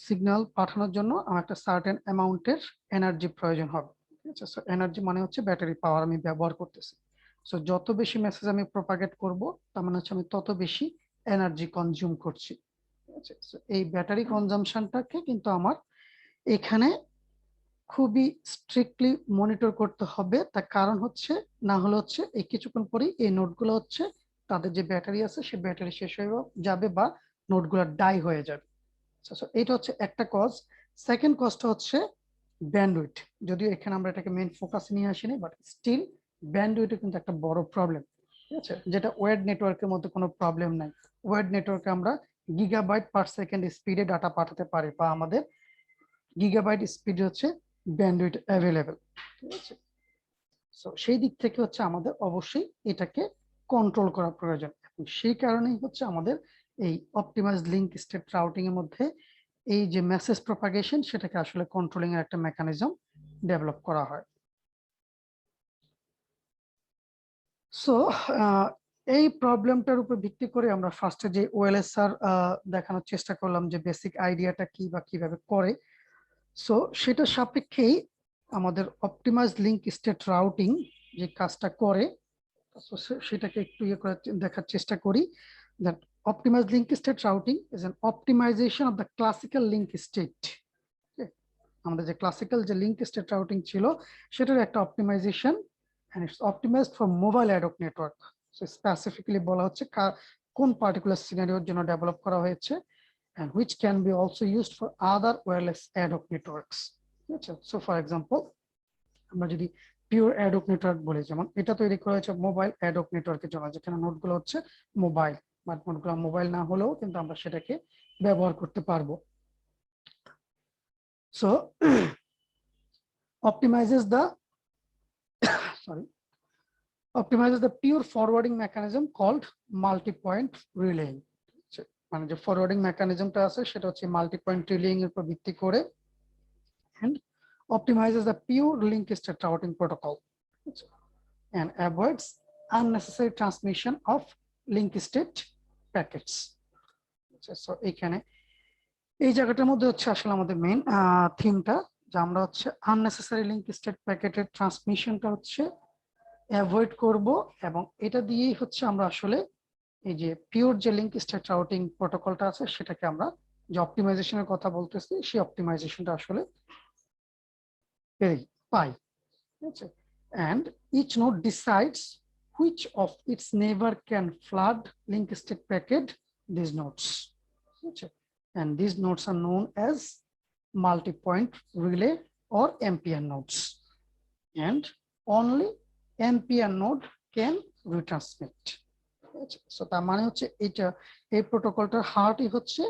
সিগন্যাল পাঠানোর জন্য আমার একটা সার্টেন অ্যামাউন্টের এনার্জি প্রয়োজন হবে, ঠিক আছে। সো এনার্জি মানে হচ্ছে ব্যাটারি পাওয়ার আমি ব্যবহার করতেছি। সো যত বেশি মেসেজ আমি প্রপাগেট করব, তার মানে হচ্ছে আমি তত বেশি এনার্জি কনজিউম করছি, ঠিক আছে। সো এই ব্যাটারি কনজাম্পশনটাকে কিন্তু আমার এখানে খুবই স্ট্রিক্টলি মনিটর করতে হবে। তার কারণ হচ্ছে, না হলে হচ্ছে এই কিছুক্ষণ পরেই এই নোটগুলো হচ্ছে তাদের যে ব্যাটারি আছে সে ব্যাটারি শেষ হয়ে যাবে, বা নোটগুলো ডাই হয়ে যাবে। এটা হচ্ছে একটা কজ। সেকেন্ড কজটা হচ্ছে ব্যান্ডউইথ। যদিও এখানে আমরা এটাকে মেইন ফোকাসে নিয়ে আসিনি, বাট স্টিল ব্যান্ডউইথও কিন্তু একটা বড় প্রবলেম, ঠিক আছে, যেটা ওয়েড নেটওয়ার্কের মধ্যে কোনো প্রবলেম নাই। ওয়েড নেটওয়ার্কে আমরা গিগাবাইট পার সেকেন্ড স্পিডে ডাটা পাঠাতে পারি, বা আমাদের গিগাবাইট স্পিড হচ্ছে ব্যান্ডউইথ অ্যাভেলেবেল, ঠিক আছে। সো সেই দিক থেকে হচ্ছে আমাদের অবশ্যই এটাকে কন্ট্রোল করা প্রয়োজন, এবং সেই কারণেই হচ্ছে আমাদের এই অপটিমাইজ লিঙ্ক স্টেট রাউটিং এর মধ্যে এই যে মেসেজ প্রপাগেশন সেটাকে আসলে কন্ট্রোলিং এর একটা মেকানিজম ডেভেলপ করা হয়। সো এই প্রবলেমটার উপর ভিত্তি করে আমরা ফার্স্টে যে ওএলএসআর দেখানোর চেষ্টা করলাম যে বেসিক আইডিয়াটা কি বা কিভাবে করে। সো সেটা সাপেক্ষেই আমাদের অপটিমাইজ লিঙ্ক স্টেট রাউটিং যে কাজটা করে, সেটাকে একটু ইয়ে করে দেখার চেষ্টা করি। that optimized link state routing is an optimization of the classical link state. Okay, আমাদের যে ক্লাসিক্যাল যে লিংক স্টেট রাউটিং ছিল সেটার একটা optimisation, and it's optimized for mobile ad hoc network. So specifically বলা হচ্ছে কোন পার্টিকুলার সিনারিওর জন্য ডেভেলপ করা হয়েছে, and which can be also used for other wireless ad hoc networks. So for example, আমরা যদি পিওর ad hoc নেটওয়ার্ক বলি, যেমন এটা তৈরি করা হয়েছে মোবাইল ad hoc নেটওয়ার্কের জন্য, যেখানে নোডগুলো হচ্ছে মোবাইল, বাট নোডগুলো মোবাইল না হলেও কিন্তু আমরা সেটাকে ব্যবহার করতে পারবো। So optimizes the pure forwarding mechanism called multi-point relaying. মানে যে ফরওয়ার্ডিং মেকানিজমটা আছে সেটা হচ্ছে মাল্টি-পয়েন্ট রিলেইং এর উপর ভিত্তি করে, and optimizes the pure link state routing protocol and avoids unnecessary transmission of link state packets. So এখানে এই জায়গাটার মধ্যে হচ্ছে আসলে আমাদের মেইন থিমটা, যে আমরা হচ্ছে আননেসেসারি লিংক স্টেট প্যাকেটের ট্রান্সমিশনটা হচ্ছে অ্যাভয়েড করব, এবং এটা দিয়েই হচ্ছে আমরা আসলে এই যে পিওর যে লিংক স্টেট রাউটিং প্রোটোকলটা আছে সেটাকে আমরা যে অপটিমাইজেশনের কথা বলতেছি সেই অপটিমাইজেশনটা আসলে পাই। And each node decides which of its neighbor can flood link state packet these nodes. And these nodes are known as multi-point relay or MPR nodes. And only MPR node can retransmit. So তার মানে হচ্ছে এটা এই প্রোটোকলটার হার্টই হচ্ছে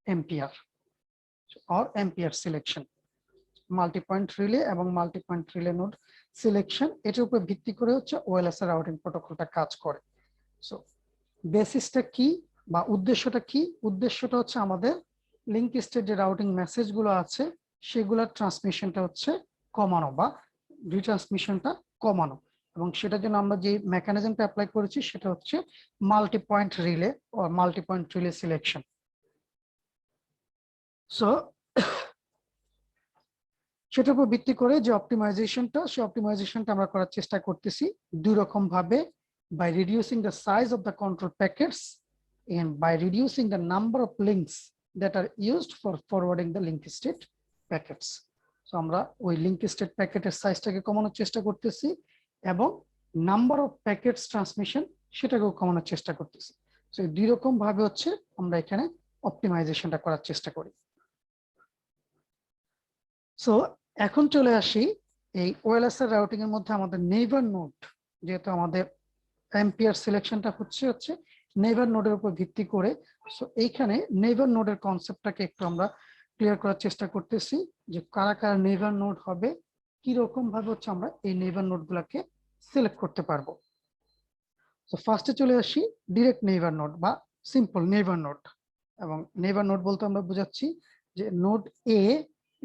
MPR or MPR selection, multi-point relay এবং multi-point relay node selection, এটার উপর ভিত্তি করে হচ্ছে ওএলএসআর রাউটিং প্রোটোকলটা কাজ করে। সো বেসিসটা কি বা উদ্দেশ্যটা কি? উদ্দেশ্যটা হচ্ছে আমাদের লিংক স্টেট যে রাউটিং মেসেজগুলো আছে সেগুলোর ট্রান্সমিশনটা হচ্ছে কমানো বা রিট্রান্সমিশনটা কমানো, এবং সেটার জন্য আমরা যে মেকানিজমটা অ্যাপ্লাই করেছি সেটা হচ্ছে multi-point relay or multi-point relay selection. So সেটার উপর ভিত্তি করে যে অপটিমাইজেশনটা, সেই অপটিমাইজেশনটা আমরা করার চেষ্টা করতেছি দুই রকম ভাবে, by reducing the size of the control packets and by reducing the number of links that are used for forwarding the link state packets. So আমরা ওই লিংক স্টেট প্যাকেটের সাইজটাকে কমানোর চেষ্টা করতেছি এবং নাম্বার অফ প্যাকেটস ট্রান্সমিশন সেটাকেও কমানোর চেষ্টা করতেছি। সো এই দুই রকম ভাবে হচ্ছে আমরা এখানে অপটিমাইজেশনটা করার চেষ্টা করি। সো এখন চলে আসি এই ওএলএসআর রাউটিং এর মধ্যে আমাদের নেইবার নোড, যেহেতু আমাদের এমপিআর সিলেকশনটা হচ্ছে নেইবার নোডের উপর ভিত্তি করে। সো এইখানে নেইবার নোডের কনসেপ্টটাকে একটু আমরা ক্লিয়ার করার চেষ্টা করতেছি, যে কারা কারা নেইবার নোড হবে, কি রকম ভাবে হচ্ছে আমরা এই নেইবার নোডগুলোকে সিলেক্ট করতে পারবো। সো ফার্স্টে চলে আসি ডিরেক্ট নেইবার নোড বা সিম্পল নেইবার নোড, এবং নেইবার নোড বলতে আমরা বুঝাচ্ছি যে node A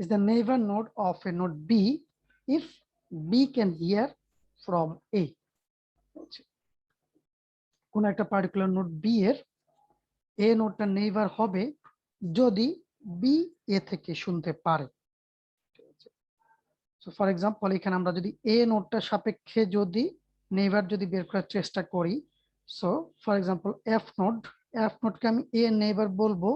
is the neighbor node of a node B if B can hear from A. কোন একটা পার্টিকুলার নোড B এর A নোডটা নেইবার হবে যদি B A থেকে শুনতে পারে। সো ফর এক্সাম্পল এখানে আমরা যদি A নোডটার সাপেক্ষে যদি নেইবার যদি বের করার চেষ্টা করি, সো ফর এক্সাম্পল F নোডকে আমি A নেইবার বলবো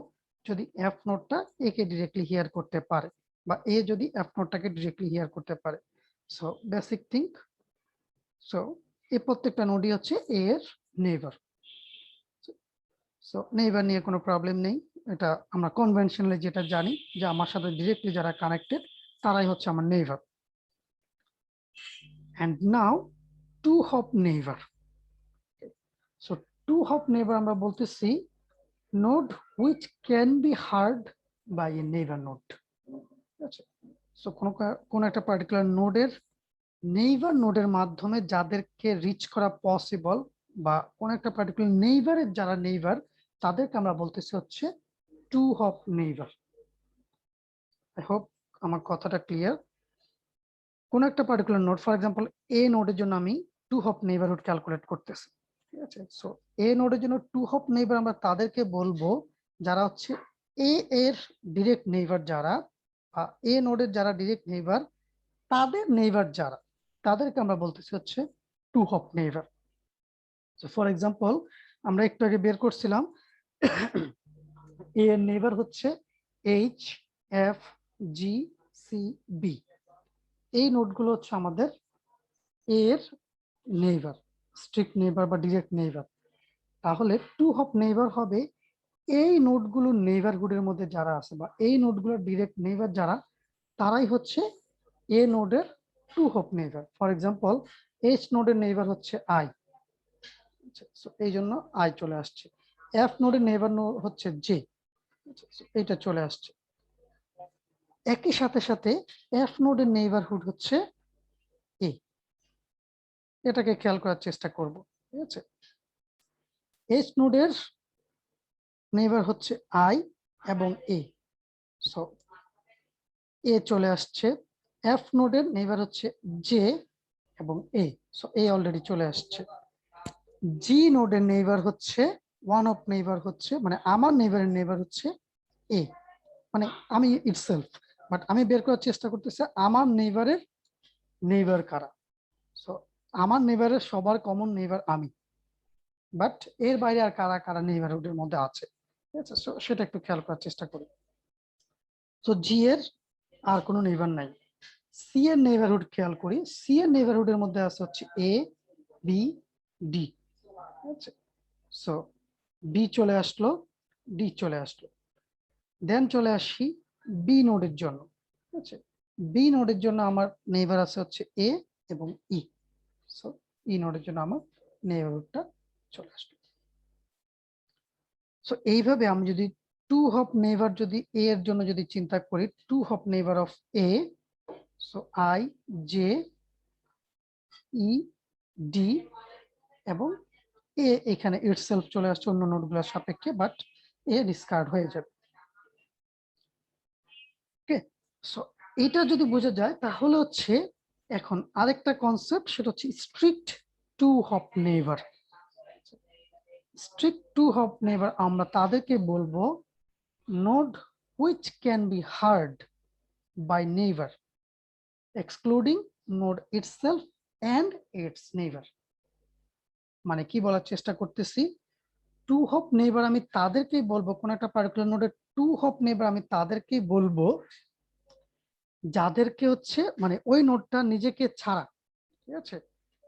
যদি F নোডটা A K directly here করতে পারে, বা এ যদি এফ নোডটাকে ডিরেক্টলি হিয়ার করতে পারে। সো বেসিক থিং, সো এই প্রত্যেকটা নোডই হচ্ছে এ এর নেইবার। সো নেইবার নিয়ে কোনো প্রবলেম নেই, এটা আমরা কনভেনশনালি যেটা জানি যে আমার সাথে ডিরেক্টলি যারা কানেক্টেড তারাই হচ্ছে আমার neighbour. And now two hop neighbour. So two hop neighbour আমরা বলতেছি node which can be heard by a neighbour node. So কোন একটা পার্টিকুলার নোডের নেইবার নোডের মাধ্যমে যাদেরকে রিচ করা পসিবল, বা কোন একটা পার্টিকুলার নেইবারের যারা নেইবার তাদেরকে আমরা বলতেছি হচ্ছে two hop neighbour. I hope আমার কথাটা ক্লিয়ার। কোন একটা পার্টিকুলার নোড, ফর এক্সাম্পল এ নোডের জন্য আমি টু হপ নেইবারহুড ক্যালকুলেট করতেছি, ঠিক আছে। সো এ নোডের জন্য টু হপ নেইবার আমরা তাদেরকে বলবো যারা হচ্ছে এ এর ডিরেক্ট নেইবার, যারা এ নোডের যারা ডিরেক্ট নেইবার তাদের নেইবার যারা, তাদেরকে আমরা বলতেছি হচ্ছে two hop neighbour. So for example আমরা একটু আগে বের করছিলাম এ এর নেইবার হচ্ছে H, F, G, C, B. এই নোডগুলো হচ্ছে আমাদের এর নেইবার, স্ট্রিক্ট নেইবার বা ডিরেক্ট নেইবার। তাহলে টু হপ নেইবার হবে এই নোডগুলোর নেইবারহুডের মধ্যে যারা আছে বা এই নোডগুলোর ডিরেক্ট নেইবার যারা, তারাই হচ্ছে এ নোডের two hop neighbour. For example, H নোডের নেইবার হচ্ছে আই, এই জন্য আই চলে আসছে। এফ নোডের নেইবার হচ্ছে জে, এটা চলে আসছে। একই সাথে সাথে এফ নোডের নেইবারহুড হচ্ছে এ, এটাকে খেয়াল করার চেষ্টা করব। ঠিক আছে, এইচ নোডের নেইবার হচ্ছে আই এবং এ, সো এ চলে আসছে। এফ নোডের নেইবার হচ্ছে জে এবং এ, সো এ অলরেডি চলে আসছে। জি নোডের নেইবার হচ্ছে ওয়ান অফ নেইবার হচ্ছে, মানে আমার নেইবারের নেইবার হচ্ছে এ, মানে আমি ইটসেলফ, বাট আমি বের করার চেষ্টা করতেছি আমার নেইবারের নেইবার কারা। সো আমার নেইবারের সবার কমন নেইবার আমি, বাট এর বাইরে আর কারা কারা নেইবারহুডের মধ্যে আছে, ঠিক আছে, সো সেটা একটু খেয়াল করার চেষ্টা করি। সো জি এর আর কোনো নেইবার নাই। সি এর নেইবারহুড খেয়াল করি, সি এর নেইবারহুডের মধ্যে আছে হচ্ছে এ, বি, ডি। আচ্ছা, সো বি চলে আসলো, ডি চলে আসলো। দেন চলে আসি বি নোডের জন্য। ঠিক আছে, বি নোডের জন্য আমার নেইবার আছে হচ্ছে এ এবং ই, সো ই নোডের জন্য আমার নেইবারহুডটা চলে আসলো। সো এইভাবে আমি যদি টু হপ নেইবার যদি এ এর জন্য যদি চিন্তা করি, two hop neighbour of A, so I, J, E, D এবং এ এখানে ইটসেলফ চলে আসছে অন্য নোডগুলোর সাপেক্ষে, বাট এ ডিসকার্ড হয়ে যাবে। ওকে, সো এটা যদি বোঝা যায় তাহলে হচ্ছে এখন আরেকটা কনসেপ্ট, সেটা হচ্ছে strict two hop neighbour. Strict two hop neighbour আমরা তাদেরকে বলবো node which can be heard by neighbour excluding node itself and its neighbour. মানে কি বলার চেষ্টা করতেছি, টু হপ নেইবার আমি তাদেরকেই বলবো, কোন একটা পার্টিকুলার নোডের টু হপ নেইবার আমি তাদেরকেই বলবো যাদেরকে হচ্ছে মানে ওই নোডটা নিজেকে ছাড়া, ঠিক আছে,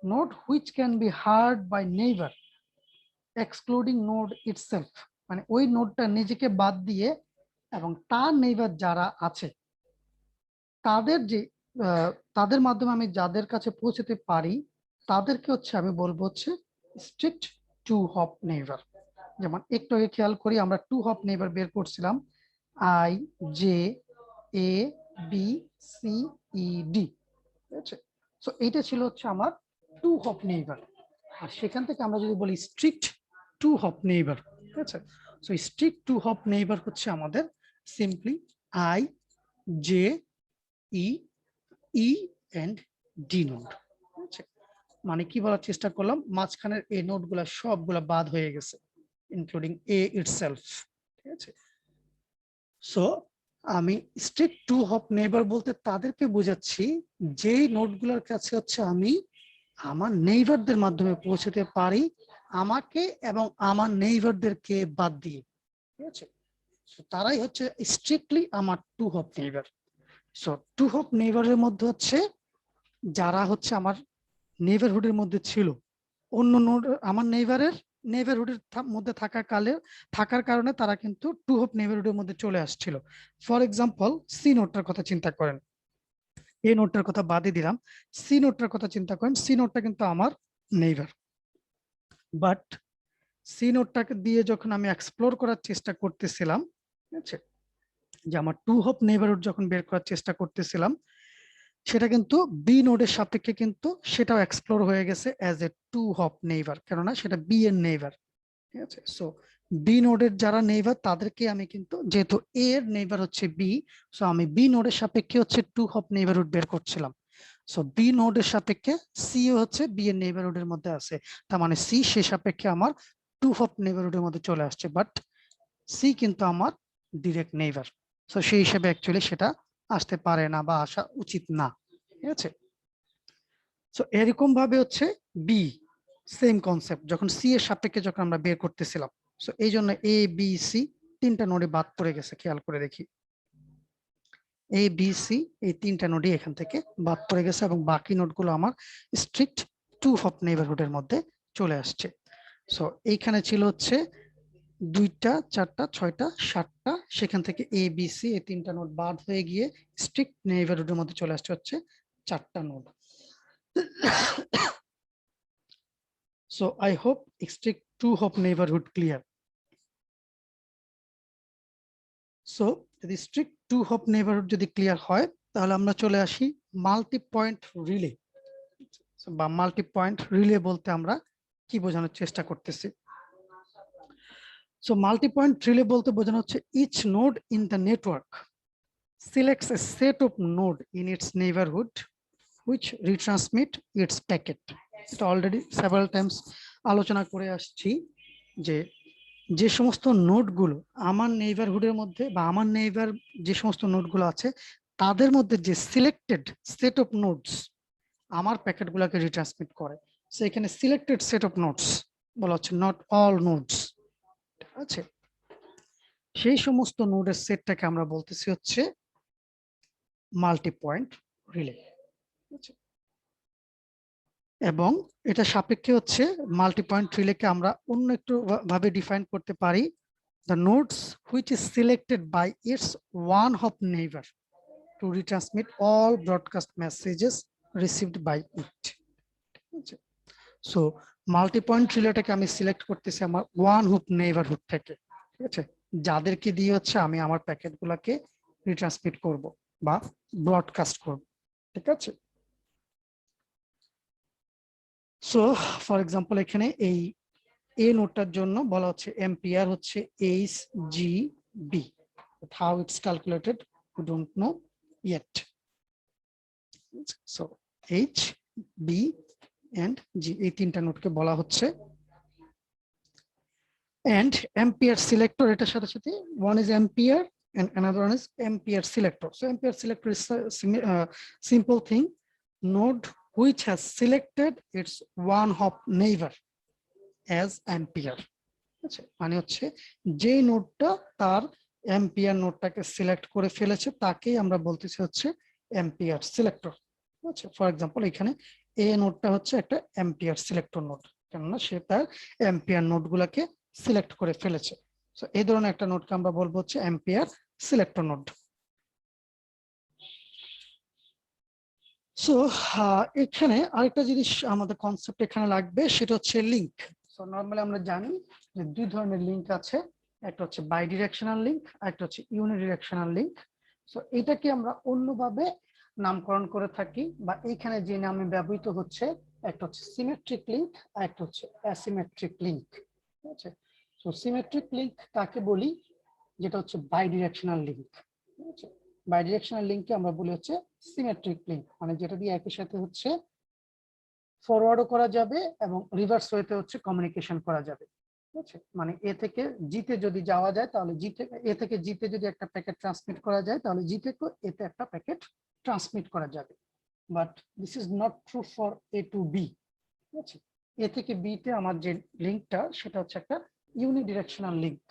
node which can be heard by neighbour excluding node itself, মানে ওই নোডটা নিজেকে বাদ দিয়ে এবং তার নেইবার যারা আছে তাদের যে তাদের মাধ্যমে আমি যাদের কাছে পৌঁছতে পারি তাদেরকে হচ্ছে আমি বলবো হচ্ছে স্ট্রিক্ট টু হপ নেইবার। যেমন একটু আগে খেয়াল করি আমরা টু হপ নেইবার বের করছিলাম, I, J, A, B, C, E, D. ঠিক আছে, সো এইটা ছিল হচ্ছে আমার টু হপ নেইবার। আর সেখান থেকে আমরা যদি বলি স্ট্রিক্ট টু হপ নেইবার, ঠিক আছে, so strict two hop neighbour হচ্ছে আমাদের simply I, J, E, E and D node. ঠিক আছে, মানে কি বলার চেষ্টা করলাম, মাঝখানের এই নোডগুলা সবগুলা বাদ হয়ে গেছে ইনক্লুডিং এ ইটসেলফ। ঠিক আছে, সো আমি স্ট্রিক্ট টু হপ নেইবার বলতে তাদেরকে বোঝাচ্ছি যেই নোডগুলোর কাছে হচ্ছে আমি আমার নেইবারদের মাধ্যমে পৌঁছতে পারি আমাকে এবং আমার নেইবারদেরকে বাদ দিয়ে। ঠিক আছে, তারাই হচ্ছে স্ট্রিক্টলি আমার two hop neighbour. So two hop নেইবারের মধ্যে হচ্ছে যারা হচ্ছে আমার নেইবারহুডের মধ্যে ছিল, অন্য নোড আমার নেইবারহুডের মধ্যে থাকার কারণে তারা কিন্তু টু হপ নেইবারহুডের মধ্যে চলে আসছিল। ফর এক্সাম্পল, সি নোডটার কথা চিন্তা করেন, এই নোডটার কথা বাদে দিলাম, সি নোডটার কথা চিন্তা করেন, সি নোডটা কিন্তু আমার নেইবার, বাট সি নোডটাকে দিয়ে যখন আমি এক্সপ্লোর করার চেষ্টা করতেছিলাম, ঠিক আছে, যে আমার টু হপ নেইবারহুড যখন বের করার চেষ্টা করতেছিলাম, সেটা কিন্তু বি নোডের সাপেক্ষে কিন্তু সেটাও এক্সপ্লোর হয়ে গেছে as a two hop neighbour, কেননা সেটা বি এর নেইবার। ঠিক আছে, সো বি নোডের যারা নেইবার তাদেরকে আমি কিন্তু, যেহেতু এ এর নেইবার হচ্ছে বি, সো আমি বি নোডের সাপেক্ষে হচ্ছে টু হপ নেইবারহুড বের করছিলাম। সো বি নোডের সাপেক্ষে সি হচ্ছে বি এর নেইবারহুডের মধ্যে আছে, তার মানে সি সে সাপেক্ষে আমার টু হপ নেইবারহুডের মধ্যে চলে আসছে, বাট সি কিন্তু আমার ডিরেক্ট নেইবার, সো সেই হিসেবে অ্যাকচুয়ালি সেটা আসতে পারে না বা আসা উচিত না। ঠিক আছে, সো এরকম ভাবে হচ্ছে বি, সেম কনসেপ্ট, যখন সি এর সাপেক্ষে যখন আমরা বের করতেছিলাম, সো এই জন্য এ বি সি তিনটা নোডে বাদ পড়ে গেছে, খেয়াল করে দেখি এ বি সি এই তিনটা নোডই এখান থেকে বাদ পড়ে গেছে এবং বাকি নোডগুলো আমার স্ট্রিক্ট টু হপ নেইবারহুডের মধ্যে চলে আসছে। সো এইখানে ছিল হচ্ছে 2টা 4টা 6টা 7টা, সেখান থেকে এ বি সি এই তিনটা নোড বাদ হয়ে গিয়ে স্ট্রিক্ট নেইবারহুডের মধ্যে চলে আসছে হচ্ছে 4টা node. So I hope strict two hop neighbourhood clear. So যদি স্ট্রিক্ট টু হপ নেইবারহুড যদি ক্লিয়ার হয় তাহলে আমরা চলে আসি মাল্টি পয়েন্ট রিলে বা মাল্টি পয়েন্ট রিলে বলতে আমরা কি বোঝানোর চেষ্টা করতেছি। সো মাল্টি পয়েন্ট রিলে বলতে বোঝানো হচ্ছে each node in the network selects a set of node in its neighborhood which retransmit its packet. এটা অলরেডি several times আলোচনা করে আসছি যে যে সমস্ত নোডগুলো আমার নেইবারহুডের মধ্যে বা আমার নেইবার যে সমস্ত নোডগুলো আছে তাদের মধ্যে যে সিলেক্টেড সেট অফ নোডস আমার প্যাকেটগুলোকে রিট্রান্সমিট করে। সো এখানে সিলেক্টেড সেট অফ নোডস বলা হচ্ছে, নট অল নোডস। ঠিক আছে, সেই সমস্ত নোডের সেটটাকে আমরা বলতেছি হচ্ছে মাল্টি পয়েন্ট রিলে। এবং এটা সাপেক্ষে হচ্ছে মাল্টি পয়েন্ট রিলেকে আমরা অন্য একটু ভাবে ডিফাইন করতে পারি, the nodes which is selected by its one hop neighbor to retransmit all broadcast messages received by it. So multi point রিলেটাকে আমি সিলেক্ট করতেছি আমার ওয়ান হুপ নেইবারহুড থেকে, ঠিক আছে, যাদেরকে দিয়ে হচ্ছে আমি আমার প্যাকেটগুলোকে রিট্রান্সমিট করব বা ব্রডকাস্ট করব। ঠিক আছে, সো ফর এক্সাম্পল এখানে এই এ নোডটার জন্য বলা হচ্ছে এম্পিয়ার হচ্ছে H G B, how it's calculated we don't know yet. So H B and G এই তিনটা নোডকে বলা হচ্ছে and ampere selector এটার সাথে সাথে one is ampere and another one is ampere selector. So ampere selector is a simple thing, node which has selected its one hop neighbor as ampere. আচ্ছা, মানে হচ্ছে যে নোডটা তার অ্যাম্পিয়ার নোডটাকে সিলেক্ট করে ফেলেছে তাকেই আমরা বলতেছি হচ্ছে অ্যাম্পিয়ার সিলেক্টর। আচ্ছা, ফর এক্সাম্পল এখানে এ নোডটা হচ্ছে একটা অ্যাম্পিয়ার সিলেক্টর নোড, কেননা সে তার অ্যাম্পিয়ার নোডগুলোকে সিলেক্ট করে ফেলেছে। সো এই ধরনের একটা নোডকে আমরা বলবো হচ্ছে অ্যাম্পিয়ার সিলেক্টর নোড। সো এখানে আরেকটা জিনিস আমাদের কনসেপ্ট এখানে লাগবে, সেটা হচ্ছে লিংক। সো নরমালি আমরা জানি যে দুই ধরনের লিংক আছে, একটা হচ্ছে বাই ডিরেকশনাল লিংক, একটা হচ্ছে ইউনিডিরেকশনাল লিংক। সো এটাকে আমরা অন্যভাবে নামকরণ করে থাকি বা এইখানে যে নামে ব্যবহৃত হচ্ছে, একটা হচ্ছে সিমেট্রিক লিংক আর একটা হচ্ছে অ্যাসিমেট্রিক লিংক। ঠিক আছে, সো সিমেট্রিক লিংক কাকে বলি, যেটা হচ্ছে বাই ডিরেকশনাল লিংক। ঠিক আছে, বাই ডিরেকশনাল লিংককে আমরা বলি হচ্ছে সিমেট্রিক লিংক, মানে যেটা দিয়ে একই সাথে হচ্ছে ফরওয়ার্ডও করা যাবে এবং রিভার্স ওয়েতে হচ্ছে কমিউনিকেশন করা যাবে। ঠিক আছে, মানে এ থেকে জিতে যদি যাওয়া যায় তাহলে এ থেকে জিতে যদি একটা প্যাকেট ট্রান্সমিট করা যায় তাহলে জি থেকে এতে একটা প্যাকেট ট্রান্সমিট করা যাবে, but this is not true for A to B. ঠিক আছে, এ থেকে বি তে আমার যে লিংকটা সেটা হচ্ছে একটা ইউনিডিরেকশনাল লিংক।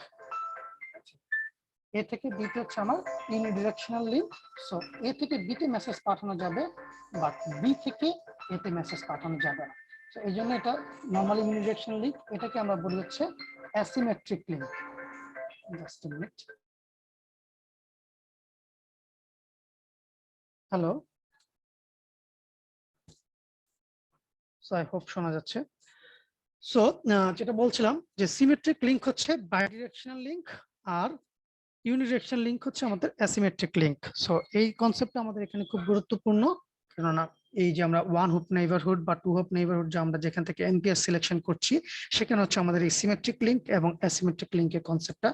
এ থেকে বি তে হচ্ছে আমার ইউনিডিরেকশনাল লিংক। সো এ থেকে বি তে মেসেজ পাঠানো যাবে, বাট বি থেকে এতে মেসেজ পাঠানো যাবে না। সো এই জন্য এটা নরমালি ইউনিডিরেকশনাল লিংক, এটাকে আমরা বলি হচ্ছে asymmetric link. Just a minute. Hello, so I hope শোনা যাচ্ছে। সো যেটা বলছিলাম যে সিমেট্রিক লিংক হচ্ছে বাই ডিরেকশনাল লিংক আর ইউনিডিরেকশনাল লিংক হচ্ছে আমাদের অ্যাসিমেট্রিক লিংক। সো এই কনসেপ্টটা আমাদের এখানে খুব গুরুত্বপূর্ণ, কেননা এই যে আমরা ওয়ান হুপ নেইবারহুড বা টু হুপ নেইবারহুড যে আমরা যেখান থেকে এমপিআর সিলেকশন করছি সেখানে হচ্ছে আমাদের এই সিমেট্রিক লিংক এবং অ্যাসিমেট্রিক লিংকের কনসেপ্টটা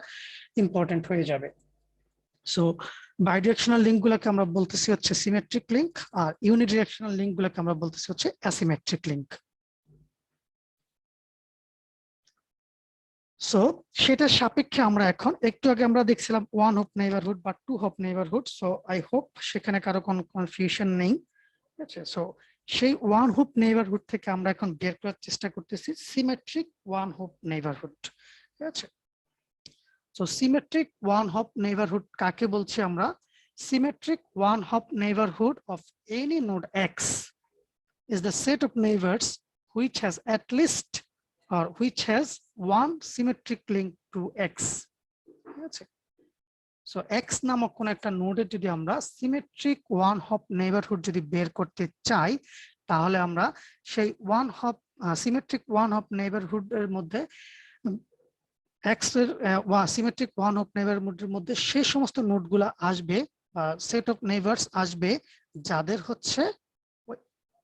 ইম্পর্টেন্ট হয়ে যাবে। সো বাইডিরেকশনাল লিংক গুলোকে আমরা বলতেছি হচ্ছে সিমেট্রিক লিংক আর ইউনিডিরেকশনাল লিংক গুলোকে আমরা বলতেছি হচ্ছে অ্যাসিমেট্রিক লিংক। সো সেটার সাপেক্ষে আমরা এখন একটু আগে আমরা দেখছিলাম ওয়ান হপ নেইবারহুড বা two hop neighbourhood. So I hope সেখানে কারো কোনো কনফিউশন নেই। ঠিক আছে, সো সেই ওয়ান হুপ নেইবারহুড থেকে আমরা এখন বের করার চেষ্টা করতেছি সিমেট্রিক ওয়ান হুপ নেইবারহুড। ঠিক আছে, so symmetric one hop neighbourhood কাকে বলছি আমরা? Symmetric one-hop neighborhood of any node X is the set of neighbors which has at least or which has one symmetric link to X. So X নামক কোন একটা নোডের যদি আমরা symmetric one hop neighbourhood যদি বের করতে চাই, তাহলে আমরা সেই one hop symmetric one hop neighbourhood এর মধ্যে X এর সিমেট্রিক ওয়ান হপ নেইবারহুডের মধ্যে সেই সমস্ত নোডগুলো আসবে, সেট অফ নেইবার্স আসবে যাদের হচ্ছে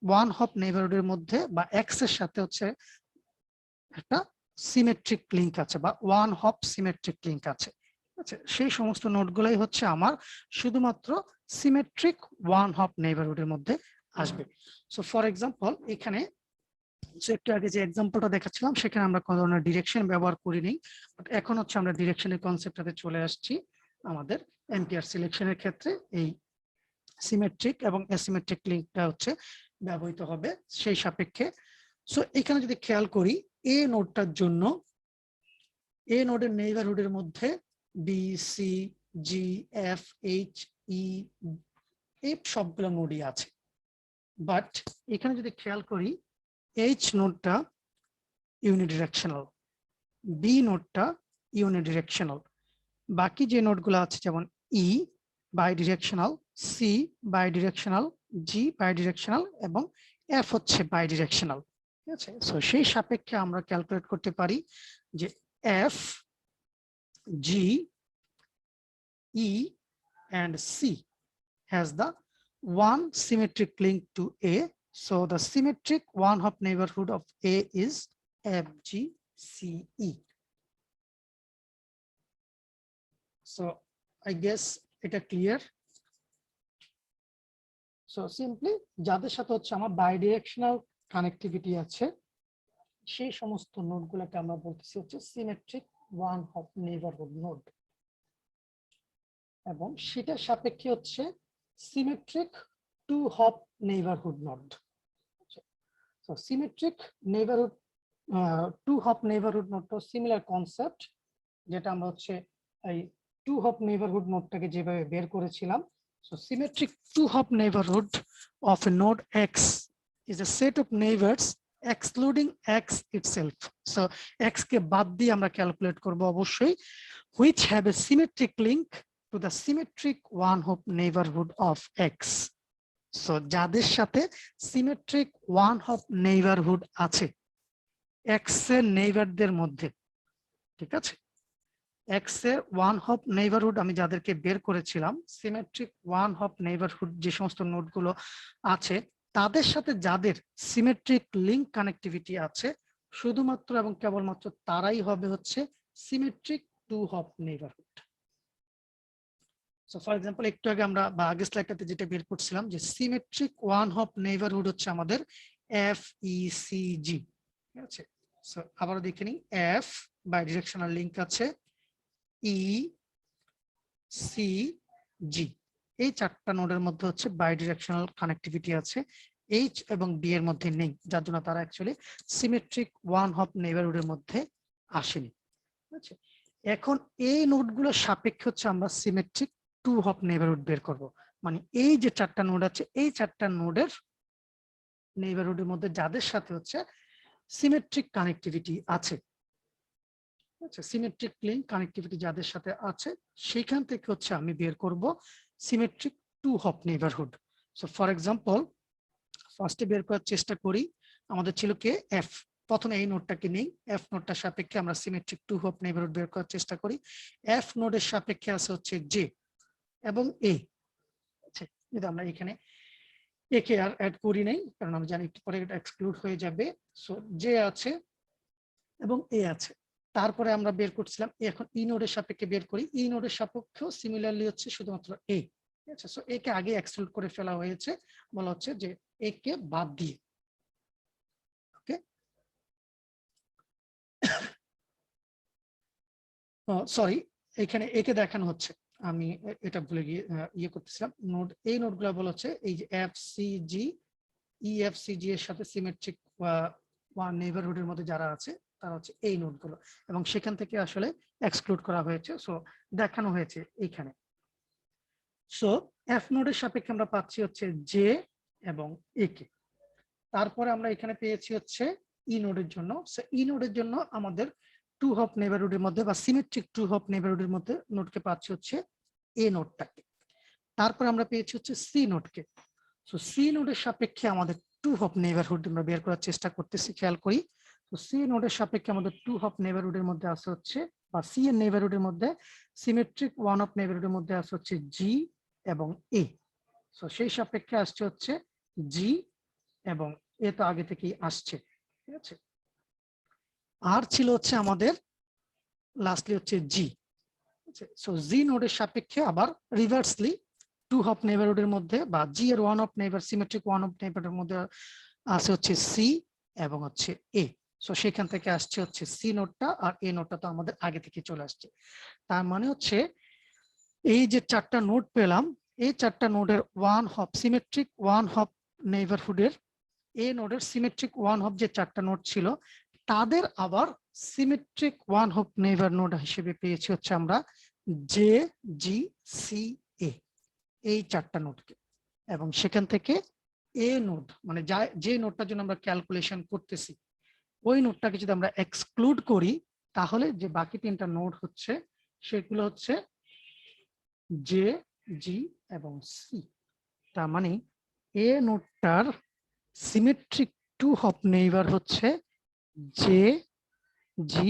ওয়ান হপ নেইবারহুডের মধ্যে বা এক্স এর সাথে হচ্ছে একটা সিমেট্রিক লিংক আছে বা ওয়ান হপ সিমেট্রিক লিংক আছে। সেই সমস্ত নোডগুলাই হচ্ছে আমার শুধুমাত্র সিমেট্রিক ওয়ান হপ নেইবারহুডের মধ্যে আসবে। সো ফর এক্সাম্পল এখানে একটু আগে যে এক্সাম্পলটা দেখাচ্ছিলাম সেখানে আমরা কোনো ধরনের ডিরেকশন ব্যবহার করিনি, বাট এখন হচ্ছে আমরা ডিরেকশনের কনসেপ্টটাতে চলে আসছি। আমাদের এমপিআর সিলেকশনের ক্ষেত্রে এই সিমেট্রিক এবং অ্যাসিমেট্রিক লিংকটা হচ্ছে ব্যবহৃত হবে সেই সাপেক্ষে। সো এখানে যদি খেয়াল করি এ নোডটার জন্য এ নোডের নেইবারহুডের মধ্যে বি, সি, জি, এফ, এইচ, ই এই সবগুলো নোডই আছে, বাট এখানে যদি খেয়াল করি এইচ নোডটা ইউনিডিরেকশনাল, বি নোডটা ইউনিডিরেকশনাল, বাকি যে নোডগুলো আছে যেমন ই বাইডিরেকশনাল, সি বাইডিরেকশনাল, জি বাইডিরেকশনাল এবং এফ হচ্ছে বাইডিরেকশনাল। ঠিক আছে, সো সেই সাপেক্ষে আমরা ক্যালকুলেট করতে পারি যে F, G, E and C has the one symmetric link to A. So the symmetric one hop neighborhood of A is FGCE. So I guess এটা clear. So simply যাদের সাথে হচ্ছে আমার বাইডিরেকশনাল কানেক্টিভিটি আছে সেই সমস্ত নোডগুলোকে আমরা বলতেছি হচ্ছে symmetric one hop neighbourhood node, এবং সেটার সাপেক্ষে হচ্ছে symmetric two hop neighbourhood node. So symmetric neighbourhood two hop neighbourhood নোডটা সিমিলার কনসেপ্ট, যেটা আমরা হচ্ছে এই টু হপ নেইবারহুড নোডটাকে যেভাবে বের করেছিলাম। So symmetric two hop neighbourhood of a node X is a set of neighbours excluding X itself. So X কে বাদ দিয়ে আমরা ক্যালকুলেট করব অবশ্যই, which have a symmetric link to the symmetric one hop neighborhood of X. So যাদের সাথে symmetric one hop neighbourhood আছে x এর নেইবারদের মধ্যে, ঠিক আছে, এক্স এর ওয়ান হপ নেইবারহুড আমি যাদেরকে বের করেছিলাম সিমেট্রিক ওয়ান হপ নেইবারহুড যে সমস্ত নোডগুলো আছে তাদের সাথে যাদের সিমেট্রিক লিংক কানেক্টিভিটি আছে শুধুমাত্র এবং কেবলমাত্র তারাই হবে হচ্ছে symmetric two hop neighbourhood. So for example একটু আগে আমরা বা আগের স্লাইডটাতে যেটা বের করছিলাম যে সিমেট্রিক ওয়ান হপ নেইবারহুড হচ্ছে আমাদের এফ ই সি জি। ঠিক আছে, সো আবারও দেখে নিই, এফ বাইডিরেকশনাল লিংক আছে, ই, সি, জি এই চারটা নোডের মধ্যে হচ্ছে বাইডিরেকশনাল কানেক্টিভিটি আছে, এইচ এবং ডি এর মধ্যে নেই, যার জন্য তারা অ্যাকচুয়ালি সিমেট্রিক ওয়ান হপ নেইবারহুডের মধ্যে আসেনি। ঠিক আছে, এখন এই নোডগুলোর সাপেক্ষে হচ্ছে আমরা সিমেট্রিক টু হপ নেইবারহুড বের করব, মানে এই যে চারটা নোড আছে এই চারটা নোডের নেইবারহুডের মধ্যে যাদের সাথে হচ্ছে সিমেট্রিক কানেক্টিভিটি আছে, আচ্ছা সিমেট্রিক লিংক কানেক্টিভিটি যাদের সাথে আছে সেখান থেকে হচ্ছে আমি বের করব symmetric two hop neighbourhood. So for example ফার্স্টে বের করার চেষ্টা করি, আমাদের ছিল কে এফ, প্রথমে এই নোডটাকে নেই, এফ নোডটার সাপেক্ষে আমরা সিমেট্রিক টু হপ নেইবারহুড বের করার চেষ্টা করি। এফ নোডের সাপেক্ষে আছে হচ্ছে জে এবং এ। আচ্ছা, যদি আমরা এখানে এ কে আর অ্যাড করি নাই কারণ আমি জানি একটু পরে এটা এক্সক্লুড হয়ে যাবে। সো জে আছে এবং এ আছে, তারপরে আমরা বের করছিলাম এখন ই নোডের সাপেক্ষে বের করি, ই নোডের সাপেক্ষেও সিমিলারলি হচ্ছে শুধুমাত্র এ। ঠিক আছে, সো এ কে আগে এক্সক্লুড করে ফেলা হয়েছে, বলা হচ্ছে যে এ কে বাদ দিয়ে। ওকে, সরি এখানে এ কে দেখানো হচ্ছে, আমি এটা ভুলে গিয়ে ইয়ে করতেছিলাম, নোড এই নোডগুলো বলা হচ্ছে এই যে এফ সি জি, ই এফ সি জি এর সাথে সিমেট্রিক ওয়ান নেইবারহুডের মধ্যে যারা আছে তারা হচ্ছে এই নোডগুলো, এবং সেখান থেকে আসলে এক্সক্লুড করা হয়েছে, সো দেখানো হয়েছে এইখানে। সো এফ নোডের সাপেক্ষে আমরা পাচ্ছি হচ্ছে জে এবং এ কে। তারপরে আমরা এখানে পেয়েছি হচ্ছে ই নোডের জন্য। সো ই নোডের জন্য আমাদের টু হপ নেইবারহুডের মধ্যে বা সিমেট্রিক টু হপ নেইবারহুডের মধ্যে নোডকে পাচ্ছি হচ্ছে এ নোডটাকে। তারপর আমরা পেয়েছি হচ্ছে সি নোডকে। সো সি নোডের সাপেক্ষে আমাদের টু হপ নেইবারহুড আমরা বের করার চেষ্টা করতেছি, খেয়াল করি। তো সি নোডের সাপেক্ষে আমাদের টু হপ নেইবারহুডের মধ্যে আছে হচ্ছে, বা সি এর নেইবারহুডের মধ্যে সিমেট্রিক ওয়ান হপ নেইবারহুডের মধ্যে আছে হচ্ছে জি এবং এ। সো সেই সাপেক্ষে আসছে হচ্ছে জি এবং এ তো আগে থেকেই আসছে, ঠিক আছে। আর ছিল হচ্ছে আমাদের লাস্টলি হচ্ছে জি। সো জি নোডের সাপেক্ষে আবার রিভার্সলি টু হপ নেইবারহুডের মধ্যে বা জি এর one hop neighbour symmetric one hop নেইবারের মধ্যে আছে হচ্ছে সি এবং হচ্ছে এ। সো সেখান থেকে আসছে হচ্ছে সি নোডটা, আর এ নোডটা তো আমাদের আগে থেকে চলে আসছে। তার মানে হচ্ছে এই যে চারটা নোড পেলাম, এই চারটা নোডের one hop symmetric one hop নেইবারহুডের এ নোডের সিমেট্রিক ওয়ান হপ যে চারটা নোড ছিল, তাদের আবার symmetric one hop neighbour node হিসেবে পেয়েছি হচ্ছে আমরা জে জি সি এ, এই চারটা নোডকে। এবং সেখান থেকে এ নোড মানে যে নোডটার জন্য আমরা ক্যালকুলেশন করতেছি, ওই নোডটাকে যদি আমরা এক্সক্লুড করি, তাহলে যে বাকি তিনটা নোড হচ্ছে সেগুলো হচ্ছে জে জি এবং সি। তার মানে এ নোডটার সিমেট্রিক টু হপ নেইবার হচ্ছে জে জি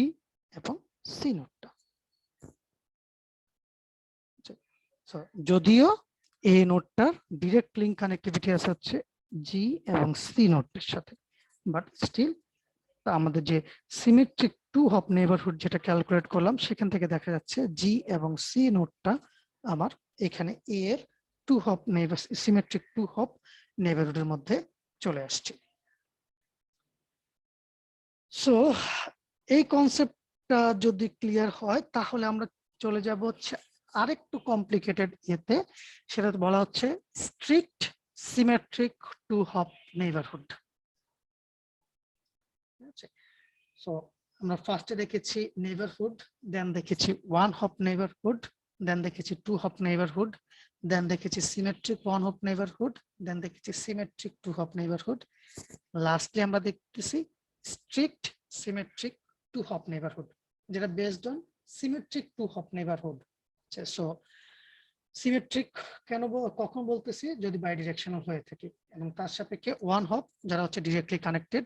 এবং সি নোডটা। যদিও এই নোডটার ডিরেক্ট লিঙ্ক কানেক্টিভিটি আছে হচ্ছে জি এবং সি নোডের সাথে, বাট স্টিল আমাদের যে সিমেট্রিক টু হপ নেইবারহুড যেটা ক্যালকুলেট করলাম, সেখান থেকে দেখা যাচ্ছে জি এবং সি নোডটা আমার এখানে এ এর two hop neighbour symmetric two hop নেইবারহুডের মধ্যে চলে আসছে। সো এই কনসেপ্টটা যদি ক্লিয়ার হয়, তাহলে আমরা চলে যাব হচ্ছে আরেকটু কমপ্লিকেটেড ইয়েতে, সেটা বলা হচ্ছে strict symmetric two hop neighbourhood. So আমরা ফার্স্টে দেখেছি নেইবারহুড, দেন দেখেছি ওয়ান হপ নেইবারহুড, দেন দেখেছি টু হপ নেইবারহুড, দেন দেখেছি symmetric one hop neighbourhood, then দেখেছি symmetric two hop neighbourhood, lastly আমরা দেখতেছি strict symmetric two hop neighbourhood, যেটা based on symmetric two hop neighbourhood. So symmetric কখন বলতেছি, যদি by directional হয়ে থাকে এবং তার সাপেক্ষে ওয়ান হপ যারা হচ্ছে ডিরেক্টলি কানেক্টেড।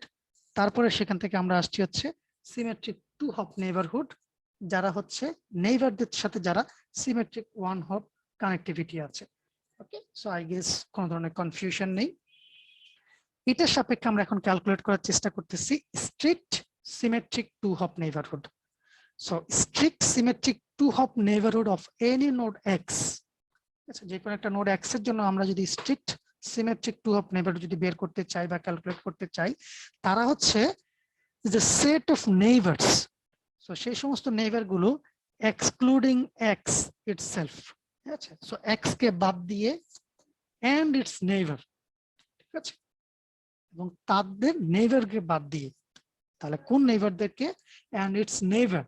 তারপরে সেখান থেকে আমরা আসছি হচ্ছে সিমেট্রিক টু হপ নেইবারহুড, যারা হচ্ছে নেইবারদের সাথে যারা সিমেট্রিক ওয়ান হপ কানেক্টিভিটি আছে। ওকে, সো আই গেস কোনো ধরনের কনফিউশন নেই। এটার সাপেক্ষে আমরা এখন ক্যালকুলেট করার চেষ্টা করতেছি strict symmetric two hop neighbourhood. So strict symmetric two hop neighbourhood of any node X, আচ্ছা, যে কোনো একটা নোড এক্স এর জন্য আমরা যদি strict symmetric two hop neighbourhood যদি বের করতে চাই বা ক্যালকুলেট করতে চাই, তারা হচ্ছে যে সেট অফ নেইবারস। সো সেই সমস্ত নেইবার গুলো এক্সক্লুডিং এক্স ইটসেলফ, ঠিক আছে। সো এক্স কে বাদ দিয়ে এন্ড ইটস নেইবার, ঠিক আছে, এবং তাদের নেইবার কে বাদ দিয়ে, তাহলে কোন নেইবারদেরকে, and its neighbour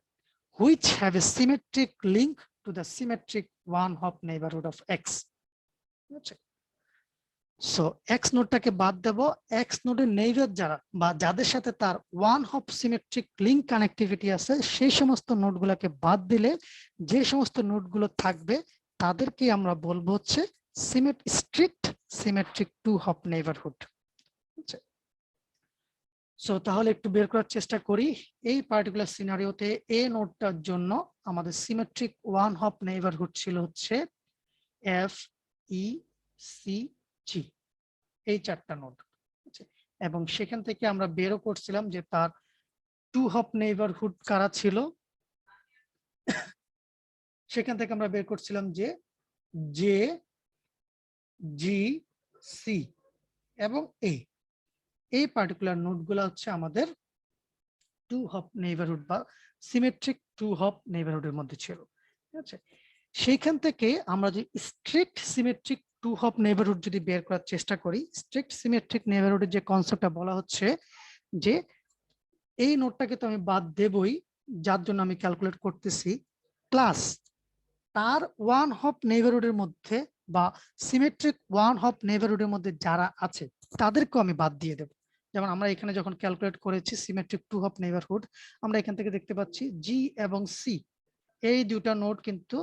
which have a symmetric link to the symmetric one hop neighborhood of x. So X নোডটাকে বাদ দেব, এক্স নোডের নেইবার যারা বা যাদের সাথে তার one hop symmetric link connectivity আছে, সেই সমস্ত নোডগুলোকে বাদ দিলে যে সমস্ত নোডগুলো থাকবে তাদেরকে আমরা বলবো হচ্ছে strict symmetric two hop neighbourhood. So তাহলে একটু বের করার চেষ্টা করি। এই পার্টিকুলার সিনারিওতে এ নোডটার জন্য আমাদের সিমেট্রিক ওয়ান হপ নেইবারহুড ছিল হচ্ছে এফ ই সি জি, এই চারটা নোড, এবং সেখান থেকে আমরা বেরও করছিলাম যে তার টু হপ নেইবারহুড কারা ছিল। সেখান থেকে আমরা বের করছিলাম যে জে জি সি এবং এ, এই পার্টিকুলার নোডগুলো হচ্ছে আমাদের টু হপ নেইবারহুড বা সিমেট্রিক টু হপ নেইবারহুডের মধ্যে ছিল, ঠিক আছে। সেইখান থেকে আমরা যে strict symmetric two hop neighbourhood যদি বের করার চেষ্টা করি, স্ট্রিক্ট সিমেট্রিক নেইবারহুডের যে কনসেপ্টটা বলা হচ্ছে যে এই নোটটাকে তো আমি বাদ দেবই, যার জন্য আমি ক্যালকুলেট করতেছি, প্লাস তার ওয়ান হপ নেইবারহুডের মধ্যে বা সিমেট্রিক ওয়ান হপ নেইবারহুডের মধ্যে যারা আছে তাদেরকেও আমি বাদ দিয়ে দেব। যেমন আমরা এখানে যখন ক্যালকুলেট করেছি সিমেট্রিক টু হপ নেইবারহুড, আমরা এখান থেকে দেখতে পাচ্ছি জি এবং সি এই দুটা নোড কিন্তু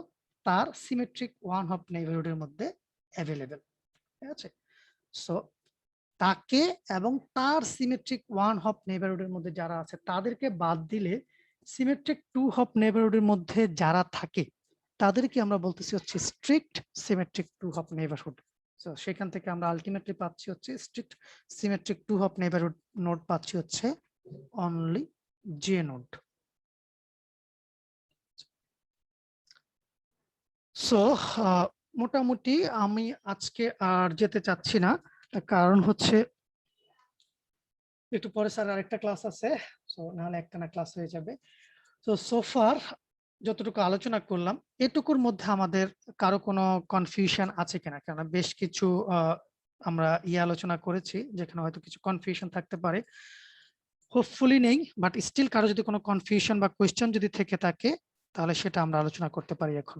তার সিমেট্রিক ওয়ান হপ নেইবারহুডের মধ্যে অ্যাভেলেবেল। ঠিক আছে, সো তাকে এবং তার সিমেট্রিক ওয়ান হপ নেইবারহুডের মধ্যে যারা আছে তাদেরকে বাদ দিলে সিমেট্রিক টু হপ নেইবারহুডের মধ্যে যারা থাকে তাদেরকে আমরা বলতেছি হচ্ছে strict symmetric two hop neighbourhood. So সেখান থেকে আমরা আলটিমেটলি পাচ্ছি হচ্ছে strict symmetric two hop neighbourhood node পাচ্ছি হচ্ছে অনলি জে নোড। সো মোটামুটি আমি আজকে আর যেতে চাচ্ছি না, কারণ হচ্ছে একটু পরে স্যার আরেকটা ক্লাস আছে, সো নাহলে একটা না ক্লাস হয়ে যাবে। তো সোফার যতটুকু আলোচনা করলাম এটুকুর মধ্যে আমাদের কারো কোনো কনফিউশন আছে কিনা, কারণ বেশ কিছু আমরা আলোচনা করেছি যেখানে হয়তো কিছু কনফিউশন থাকতে পারে, হোপফুলি নেই, বাট স্টিল কারো যদি কোনো কনফিউশন বা কোয়েশ্চেন যদি থেকে থাকে তাহলে সেটা আমরা আলোচনা করতে পারি এখন।